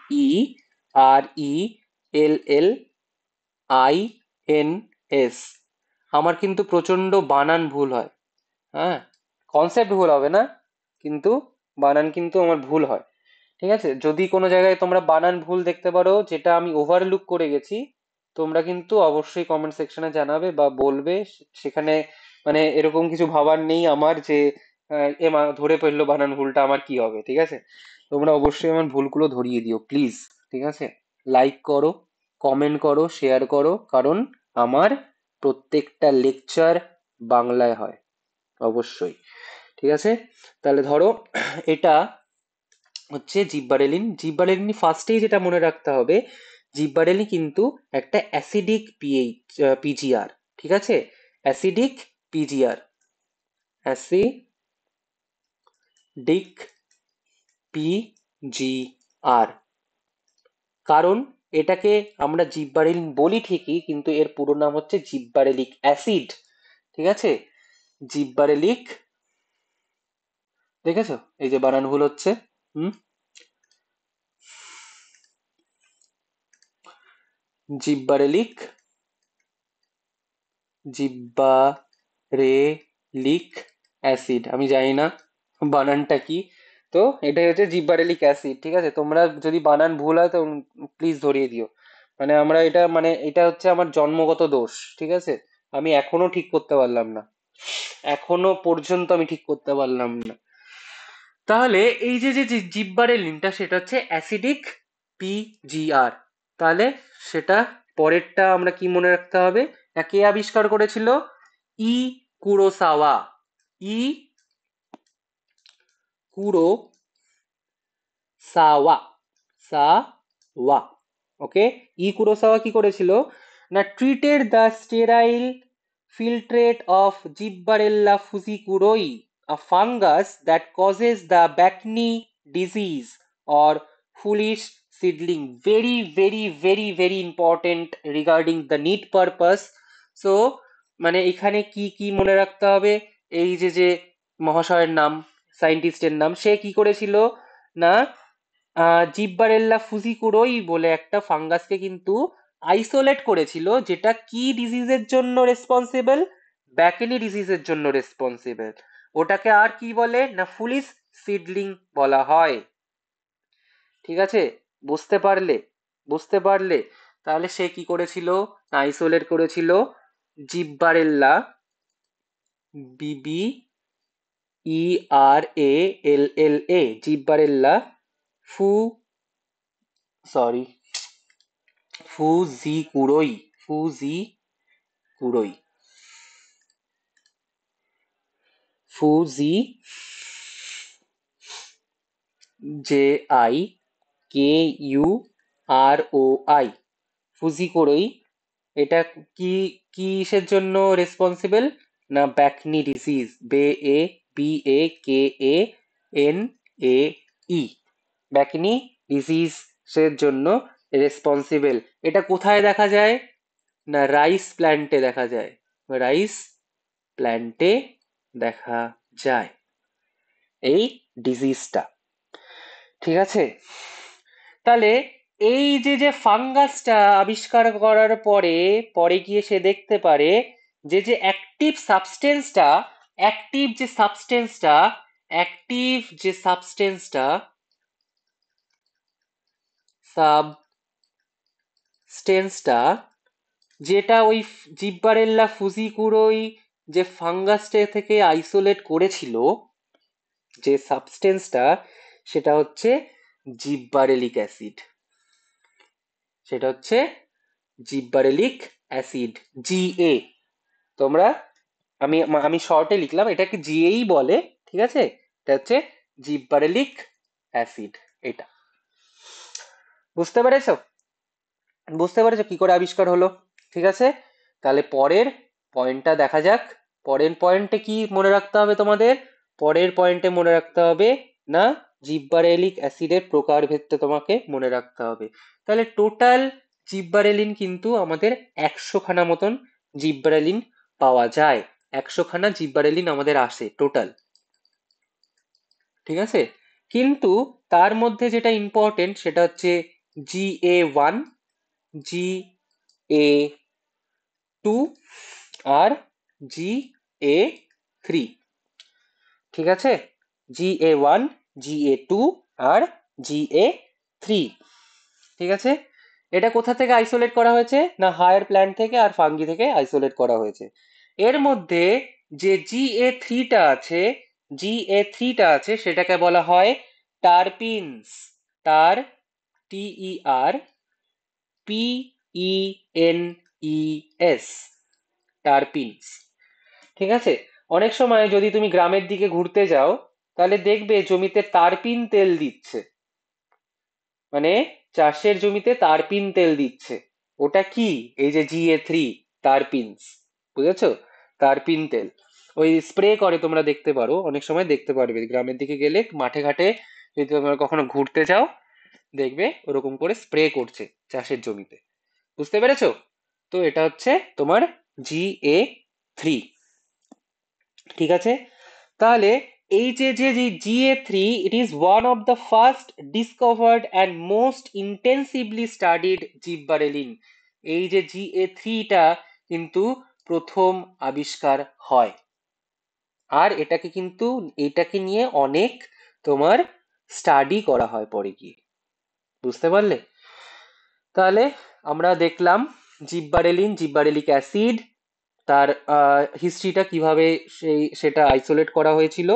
আমার কিন্তু প্রচন্ড বানান ভুল হয়, হ্যাঁ, কনসেপ্ট ভুল হবে না, কিন্তু বানান কিন্তু আমার ভুল হয়। ঠিক আছে, যদি কোনো জায়গায় তোমরা বানান ভুল দেখতে পারো যেটা আমি ওভারলুক করে গেছি, তোমরা কিন্তু অবশ্যই কমেন্ট সেকশনে জানাবে বা বলবে। সেখানে মানে এরকম কিছু ভাবার নেই আমার যে এ ধরে ফেললো বানান ভুলটা, আমার কি হবে? ঠিক আছে, তোমরা অবশ্যই আমার ভুলগুলো ধরিয়ে দিও প্লিজ। ঠিক আছে, লাইক করো, কমেন্ট করো, শেয়ার করো, কারণ আমার প্রত্যেকটা লেকচার বাংলায় হয় অবশ্যই। ঠিক আছে, তাহলে ধরো এটা হচ্ছে জিব্বারেলিন। জিব্বারেলিন ফার্স্টেই যেটা মনে রাখতে হবে, জিব্বারেলিন কিন্তু একটা অ্যাসিডিক পিজিআর। ঠিক আছে, অ্যাসিডিক পিজিআর, অ্যাসিডিক পিজিআর। কারণ এটাকে আমরা জিব্বারেলিন বলি ঠিকই, কিন্তু এর পুরো নাম হচ্ছে জিব্বারেলিক অ্যাসিড। ঠিক আছে, জিব্বারেলিক, দেখেছো এই যে বানান ভুল হচ্ছে। হুম, জিব্বারেলিক, জিব্বারেলিক অ্যাসিড, আমি জানি না বানানটা কি, তো এটাই হচ্ছে জিব্বারেলিক অ্যাসিড। ঠিক আছে, তোমরা যদি বানান ভুল হয় তো প্লিজ ধরিয়ে দিও। মানে আমরা এটা মানে এটা হচ্ছে আমার জন্মগত দোষ। ঠিক আছে, আমি এখনো ঠিক করতে পারলাম না, এখনো পর্যন্ত আমি ঠিক করতে পারলাম না। তাহলে এই যে যে জিব্বারেলিনটা সেটা হচ্ছে অ্যাসিডিক পিজিআর। তাহলে সেটা পরেরটা আমরা কি মনে রাখতে হবে? না কে আবিষ্কার করেছিল? ই কুরোসাওয়া। ই কুরোসাওয়া, সাওয়া। ওকে, ই কুরোসাওয়া কি করেছিল? না treated the sterile filtrate of Gibberella fujikuroi, a fungus that causes the Bacne disease or foolish seedling. Very, very, very, very important regarding the need purpose. So মানে এখানে কি কি মনে রাখতে হবে? এই যে যে মহাশয়ের নাম, সায়েন্টিস্টের নাম, সে কি করেছিল? না জিব্বারেল্লা ফুজিকুরোই বলে একটা ফাঙ্গাসকে কিন্তু আইসোলেট করেছিল, যেটা কি ডিজিজের জন্য রেসপন্সিবল? ব্যাকেলি ডিজিজের জন্য রেসপন্সিবল। ওটাকে আর কি বলে? না ফুলিস সিডলিং বলা হয়। ঠিক আছে, বুঝতে পারলে? বুঝতে পারলে? তাহলে সে কি করেছিল? না আইসোলেট করেছিল জিব্বারেল্লা, BBERALLA, জিব্বারেল্লা ফু সরি ফুজিকুরোই, ফুজিকুরোই ফুজি, JIKUROI, ফুজিকোরই। এটা কি কিসের জন্য রেসপন্সিবল? না ব্যাকনি ডিজিজ, BAKANE, ব্যাকনি ডিজিজের জন্য রেসপন্সিবল। এটা কোথায় দেখা যায়? না রাইস প্ল্যান্টে দেখা যায়, রাইস প্ল্যান্টে দেখা যায় এই ডিজিজটা। ঠিক আছে, তাহলে এই যে যে ফাঙ্গাসটা আবিষ্কার করার পরে পরে গিয়ে সে দেখতে পারে যে যে সাবস্টেন্সটা যেটা ওই জিব্বারেল্লা ফুজিকুরোই যে ফাঙ্গাসটা থেকে আইসোলেট করেছিল, যে সাবস্টেন্সটা, সেটা হচ্ছে জিব্বারেলিক অ্যাসিড। সেটা হচ্ছে জিব্বারেলিক অ্যাসিড, জিএ। তোমরা আমি আমি শর্টে লিখলাম, এটাকে জিএই বলে। ঠিক আছে, এটা হচ্ছে জিব্বারেলিক অ্যাসিড। এটা বুঝতে পেরেছো? বুঝতে পেরেছো কি করে আবিষ্কার হলো? ঠিক আছে, তাহলে পরের পয়েন্টটা দেখা যাক। পরের পয়েন্টে কি মনে রাখতে হবে তোমাদের? পরের পয়েন্টে মনে রাখতে হবে না জিব্বারেলিক অ্যাসিডের প্রকারভেদটা তোমাকে মনে রাখতে হবে। তাহলে টোটাল জিব্বারেলিন কিন্তু আমাদের 100 খানা মতন জিব্বারেলিন পাওয়া যায়। 100 খানা জিব্বারেলিন আমাদের আসে টোটাল। ঠিক আছে, কিন্তু তার মধ্যে যেটা ইম্পর্টেন্ট সেটা হচ্ছে GA1, GA2 আর GA3। ঠিক আছে, GA1, GA2 আর GA3। ঠিক আছে, এটা কোথা থেকে আইসোলেট করা হয়েছে? না হায়ার প্ল্যান্ট থেকে আর ফাঙ্গি থেকে আইসোলেট করা হয়েছে। এর মধ্যে যে GA3টা আছে সেটাকে বলা হয় টারপিনস। টার, TERPENES, টারপিনস। ঠিক আছে, অনেক সময় যদি তুমি গ্রামের দিকে ঘুরতে যাও তাহলে দেখবে জমিতে তারপিন তেল দিচ্ছে, মানে চাষের জমিতে তারপিন তেল দিচ্ছে। ওটা কি? এই যে GA3, তারপিনস। বুঝেছো? তারপিন তেল ওই স্প্রে করে, তোমরা দেখতে পারো, অনেক সময় দেখতে পারবে গ্রামের দিকে গেলে মাঠে ঘাটে, যদি তোমরা কখনো ঘুরতে যাও দেখবে ওরকম করে স্প্রে করছে চাষের জমিতে। বুঝতে পেরেছো? তো এটা হচ্ছে তোমার GA3। ঠিক আছে, তাহলে এই যে GA3, it is one of the first discovered and most intensively studied gibberellin. এই যে GA3টা কিন্তু প্রথম আবিষ্কার হয়, আর এটাকে নিয়ে অনেক তোমার স্টাডি করা হয় পরে গিয়ে। বুঝতে পারলে? তাহলে আমরা দেখলাম জিব্বারেলিন, জিব্বারেলিক অ্যাসিড, তার হিস্ট্রিটা কিভাবে সেটা আইসোলেট করা হয়েছিল।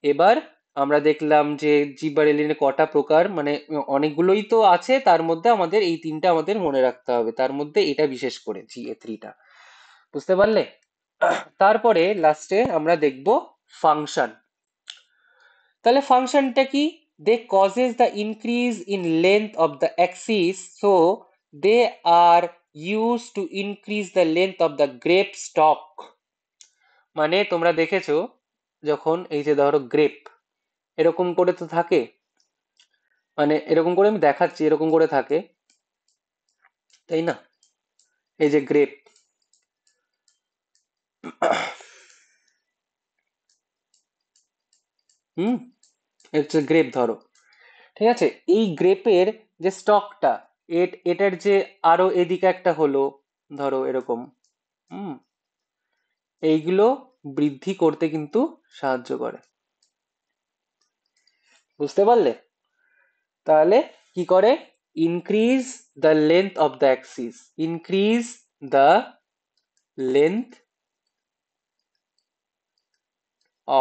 এবার আমরা দেখলাম যে জিব্বারেলিনের কটা প্রকার, মানে অনেকগুলোই তো আছে, তার মধ্যে আমাদের এই তিনটা আমাদের মনে রাখতে হবে, তার মধ্যে এটা বিশেষ করে GA3টা। বুঝতে পারলে? তারপরে লাস্টে আমরা দেখব ফাংশন। তাহলে ফাংশনটা কি? They causes the increase in length of the axis, so they are use to increase the length of the grape stalk. মানে তোমরা দেখেছো যখন এই যে ধরো গ্রেপ এরকম করে তো থাকে, মানে এরকম করে আমি দেখাচ্ছি, এরকম করে থাকে, তাই না? এই যে গ্রেপ, হুম, হচ্ছে গ্রেপ ধরো। ঠিক আছে, এই গ্রেপের যে স্টকটা, এটার যে আরো এদিকে একটা হলো, ধরো এরকম, হুম, এইগুলো বৃদ্ধি করতে কিন্তু সাহায্য করে। বুঝতে পারলে? তাহলে কি করে? Increase the length of the Axis, increase the length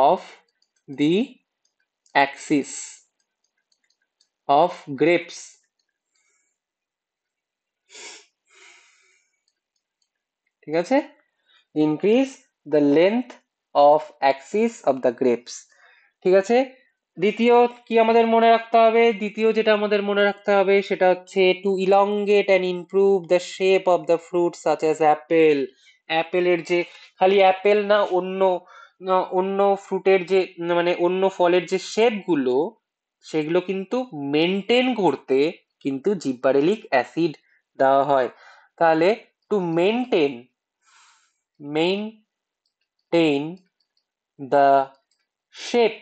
of the Axis of grapes. ঠিক আছে, increase the length of Axis of the grapes. ঠিক আছে, দ্বিতীয় কি আমাদের মনে রাখতে হবে, দ্বিতীয় যেটা আমাদের মনে রাখতে হবে সেটা হচ্ছে to elongate and improve the shape of the fruit such as apple. অ্যাপেলের যে, খালি অ্যাপেল না, অন্য ফ্রুটের যে, মানে অন্য ফলের যে শেপ গুলো, সেগুলো কিন্তু মেনটেন করতে কিন্তু জিব্বারেলিক অ্যাসিড দেওয়া হয়। তাহলে to maintain the shape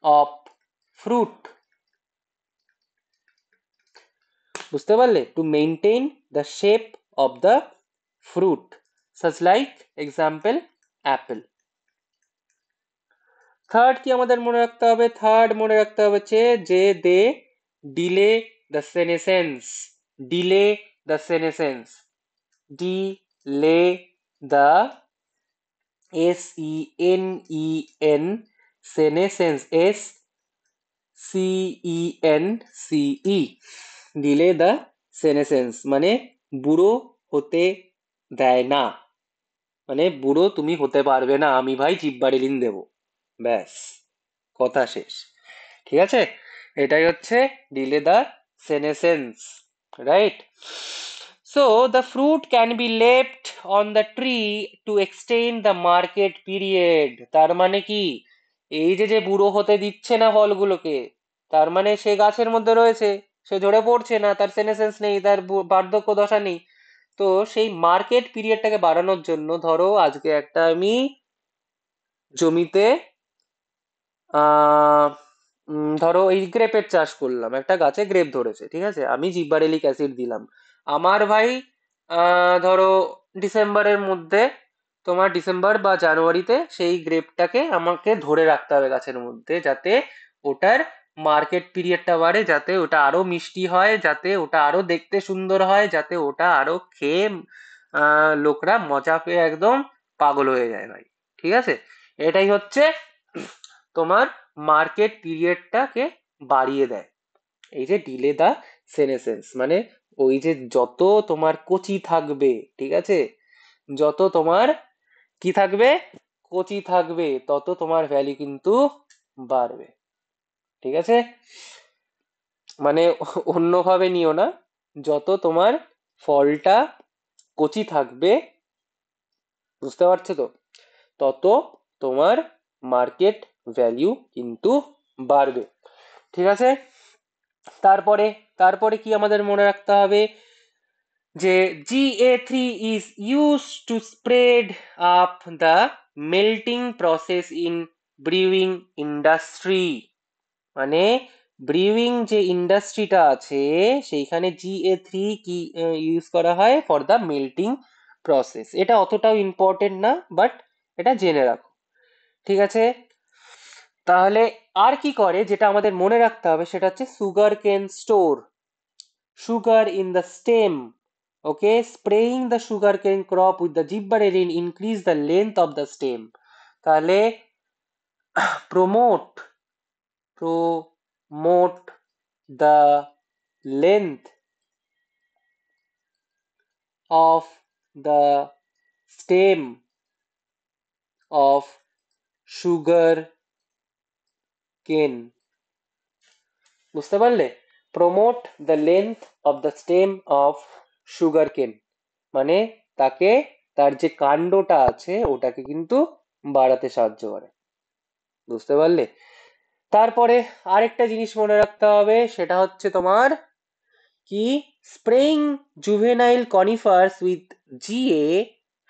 of fruit, বুঝতে পারলে, to maintain the shape of the fruit such like example Apple. Third কি আমাদের মনে রাখতে হবে, থার্ড মনে রাখতে হবে হচ্ছে যে they delay the senescence, delay the senescence, delay the SENEN senescence, SCENCE, delay the senescence মানে বুড়ো হতে দেয় না, মানে বুড়ো তুমি হতে পারবে না, আমি ভাই জিব্বারেলিন দেবো, ব্যাস, কথা শেষ। ঠিক আছে, এটাই হচ্ছে delay the senescence, right? So the fruit can be left on the tree to extend the market period. তার মানে কি, এই যে যে বুড়ো হতে দিচ্ছে না ফলগুলোকে, তার মানে সে গাছের মধ্যে রয়েছে, সে ঝরে পড়ছে না, তার সেনেসেন্স নেই, তার বার্ধক্য দশা নেই। তো সেই মার্কেট পিরিয়ডটাকে বাড়ানোর জন্য, ধরো আজকে একটা আমি জমিতে আহ ধরো এই গ্রেপের চাষ করলাম, একটা গাছে গ্রেপ ধরেছে, ঠিক আছে, আমি জিব্বারেলিক অ্যাসিড দিলাম। আমার ভাই ধরো ডিসেম্বরের মধ্যে, তোমার ডিসেম্বর বা জানুয়ারিতে সেই গ্রেপটাকে আমাকে ধরে রাখতে হবে গাছের মধ্যে, যাতে ওটার মার্কেট পিরিয়ডটা বাড়ে, যাতে ওটা আরো মিষ্টি হয়, যাতে ওটা আরো দেখতে সুন্দর হয়, যাতে ওটা আরো খেয়ে লোকরা মজা পেয়ে একদম পাগল হয়ে যায় ভাই। ঠিক আছে, এটাই হচ্ছে তোমার মার্কেট পিরিয়ডটাকে বাড়িয়ে দেয়, এই যে ডিলে দা সেনেসেন্স, মানে ওই যে যত তোমার কচি থাকবে, ঠিক আছে, যত তোমার কি থাকবে, কচি থাকবে, তত তোমার ভ্যালু কিন্তু বাড়বে। ঠিক আছে, মানে অন্যভাবে নিও না, যত তোমার ফলটা কচি থাকবে, বুঝতে পারছো তো, তত তোমার মার্কেট ভ্যালু কিন্তু বাড়বে। ঠিক আছে, তারপরে তারপরে কি আমাদের মনে রাখতে হবে, যে GA3 is used to spread up the melting process in brewing industry, মানে ব্রিউইং যে ইন্ডাস্ট্রিটা আছে সেইখানে GA3 কি ইউজ করা হয় ফর দ্য মেল্টিং প্রসেস। এটা অতটাও ইম্পর্টেন্ট না, বাট এটা জেনে রাখো। ঠিক আছে, তাহলে আর কি করে, যেটা আমাদের মনে রাখতে হবে সেটা হচ্ছে সুগার কেন store sugar in the stem. Okay, spraying the sugarcane crop with the gibberellin increase the length of the stem. তাহলে promote promote the length of the stem of sugar cane, বুঝতে পারলে, promote the length of the stem of sugar কেন, মানে তাকে, তার যে কাণ্ডটা আছে ওটাকে কিন্তু বাড়াতে সাহায্য করে, বুঝতে পারলে। তারপরে আরেকটা জিনিস মনে রাখতে হবে, সেটা হচ্ছে তোমার কি, spraying juvenile conifers with GA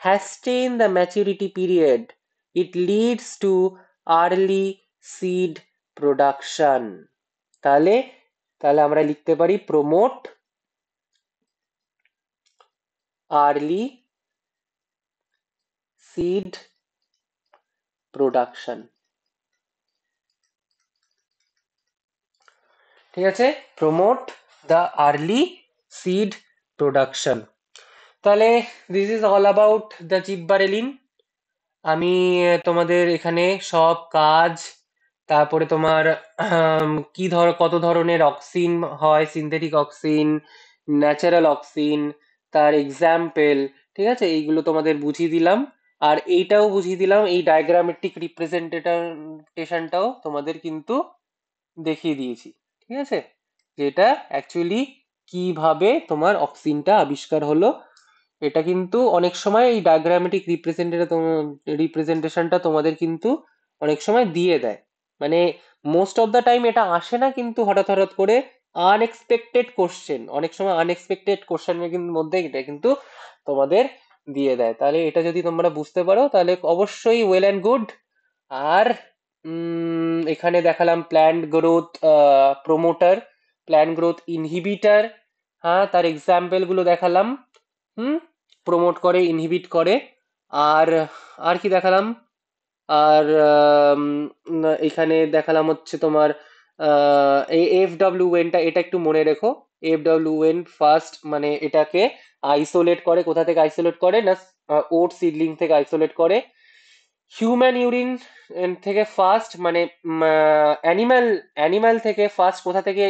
hasten the maturity period, it leads to early seed production। তাহলে তাহলে আমরা লিখতে পারি প্রমোট আর্লি সিড প্রোডাকশন। ঠিক আছে, promote the early seed production. তাহলে this is all about the gibberellin. আমি তোমাদের এখানে সব কাজ, তারপরে তোমার কি কত ধরনের অক্সিন হয়, সিনথেটিক অক্সিন, ন্যাচারাল অক্সিন, তার এক্সাম্পল, ঠিক আছে, এইগুলো তোমাদের বুঝিয়ে দিলাম। আর এইটাও বুঝিয়ে দিলাম, এই ডায়াগ্রামেটিক রিপ্রেজেন্টেশনটাও তোমাদের কিন্তু দেখিয়ে দিয়েছি, ঠিক আছে, যেটা অ্যাকচুয়ালি কিভাবে তোমার অক্সিনটা আবিষ্কার হলো। এটা কিন্তু অনেক সময় এই ডায়াগ্রামেটিক রিপ্রেজেন্টেশনটা তোমাদের কিন্তু অনেক সময় দিয়ে দেয়, মানে মোস্ট অফ দ্য টাইম এটা আসে না, কিন্তু হঠাৎ হঠাৎ করে আনএক্সপেক্টেড কোশ্চেন, অনেক সময় আনএক্সপেক্টেড কোশ্চেনের মধ্যে এটা কিন্তু তোমাদের দিয়ে দেয়। তাহলে এটা যদি তোমরা বুঝতে পারো তাহলে অবশ্যই ওয়েল অ্যান্ড গুড। আর এখানে দেখালাম plant growth promoter, plant growth inhibitor, হ্যাঁ তার এক্সাম্পল গুলো দেখালাম। হুম, প্রমোট করে, ইনহিবিট করে। আর আর কি দেখালাম? আর এখানে দেখালাম হচ্ছে তোমার এফ ডাব্লিউ এনটা, এটা একটু মনে রেখো। এফ ডাব্লিউ এন ফার্স্ট মানে এটাকে আইসোলেট করে, কোথা থেকে আইসোলেট করে না, ওট সিডলিং থেকে আইসোলেট করে। হিউম্যান ইউরিন থেকে ফার্স্ট মানে অ্যানিম্যাল অ্যানিম্যাল থেকে ফার্স্ট কোথা থেকে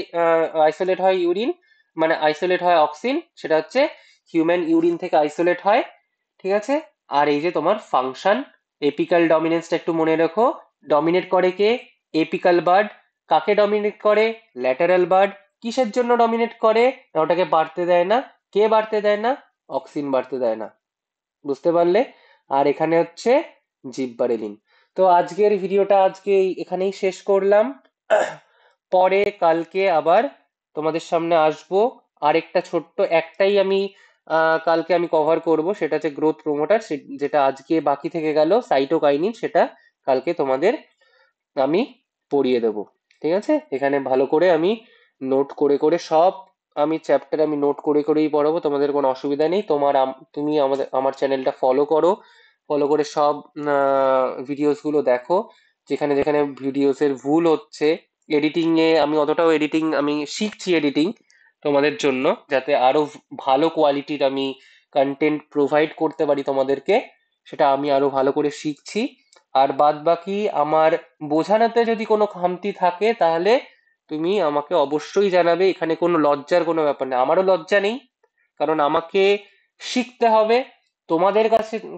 আইসোলেট হয় ইউরিন, মানে আইসোলেট হয় অক্সিন, সেটা হচ্ছে হিউম্যান ইউরিন থেকে আইসোলেট হয়, ঠিক আছে। আর এই যে তোমার ফাংশন, এপিক্যাল ডমিনেন্সটা একটু মনে রেখো। ডমিনেট করে কে? Apical bud. কাকে ডমিনেট করে? Lateral bud. কিসের জন্য ডমিনেট করে? না ওটাকে বাড়তে দেয় না। কে বাড়তে দেয় না? অক্সিন বাড়তে দেয় না, বুঝতে পারলে? আর এখানে হচ্ছে জিব্বারেলিন। তো আজকের ভিডিওটা আজকে এখানেই শেষ করলাম। পরে কালকে আবার তোমাদের সামনে আসবো। আরেকটা ছোট্ট একটাই আমি কালকে আমি কভার করব, সেটা হচ্ছে গ্রোথ প্রমোটার, যেটা আজকে বাকি থেকে গেল সাইটোকাইনিন, সেটা কালকে তোমাদের আমি পড়িয়ে দেবো, ঠিক আছে। এখানে ভালো করে আমি নোট করে করে সব, আমি চ্যাপ্টার আমি নোট করে করেই পড়াবো, তোমাদের কোনো অসুবিধা নেই। তুমি আমার চ্যানেলটা ফলো করো, ফলো করে সব ভিডিওস গুলো দেখো। যেখানে যেখানে ভিডিওস এর ভুল হচ্ছে, এডিটিং এ আমি অতটাও এডিটিং আমি শিখছি, এডিটিং তোমাদের জন্য, যাতে আরো ভালো কোয়ালিটির আমি কন্টেন্ট প্রোভাইড করতে পারি তোমাদেরকে, সেটা আমি আরো ভালো করে শিখছি। আর বাদ বাকি আমার বোঝানোতে যদি কোনো খামতি থাকে তাহলে তুমি আমাকে অবশ্যই জানাবে, এখানে কোনো লজ্জার কোনো ব্যাপার নেই, আমারও লজ্জা নেই, কারণ আমাকে শিখতে হবে, তোমাদের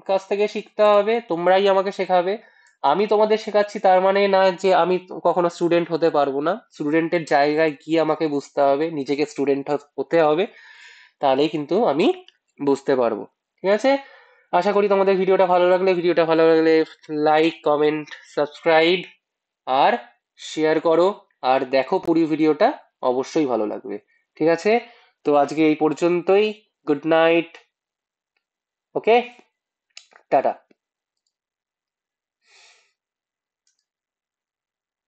কাছ থেকে শিখতে হবে, তোমরাই আমাকে শেখাবে। আমি তোমাদের শেখাচ্ছি তার মানে না যে আমি কখনো স্টুডেন্ট হতে পারবো না, স্টুডেন্টের জায়গায় গিয়ে আমাকে বুঝতে হবে, নিজেকে স্টুডেন্ট হতে হবে, তাহলেই কিন্তু আমি বুঝতে পারবো, ঠিক আছে। আশা করি তোমাদের ভিডিওটা ভালো লাগলে লাইক, কমেন্ট, সাবস্ক্রাইব আর শেয়ার করো, আর দেখো পুরো ভিডিওটা, অবশ্যই ভালো লাগবে, ঠিক আছে। তো আজকে এই পর্যন্তই। Good night. Okay, tata.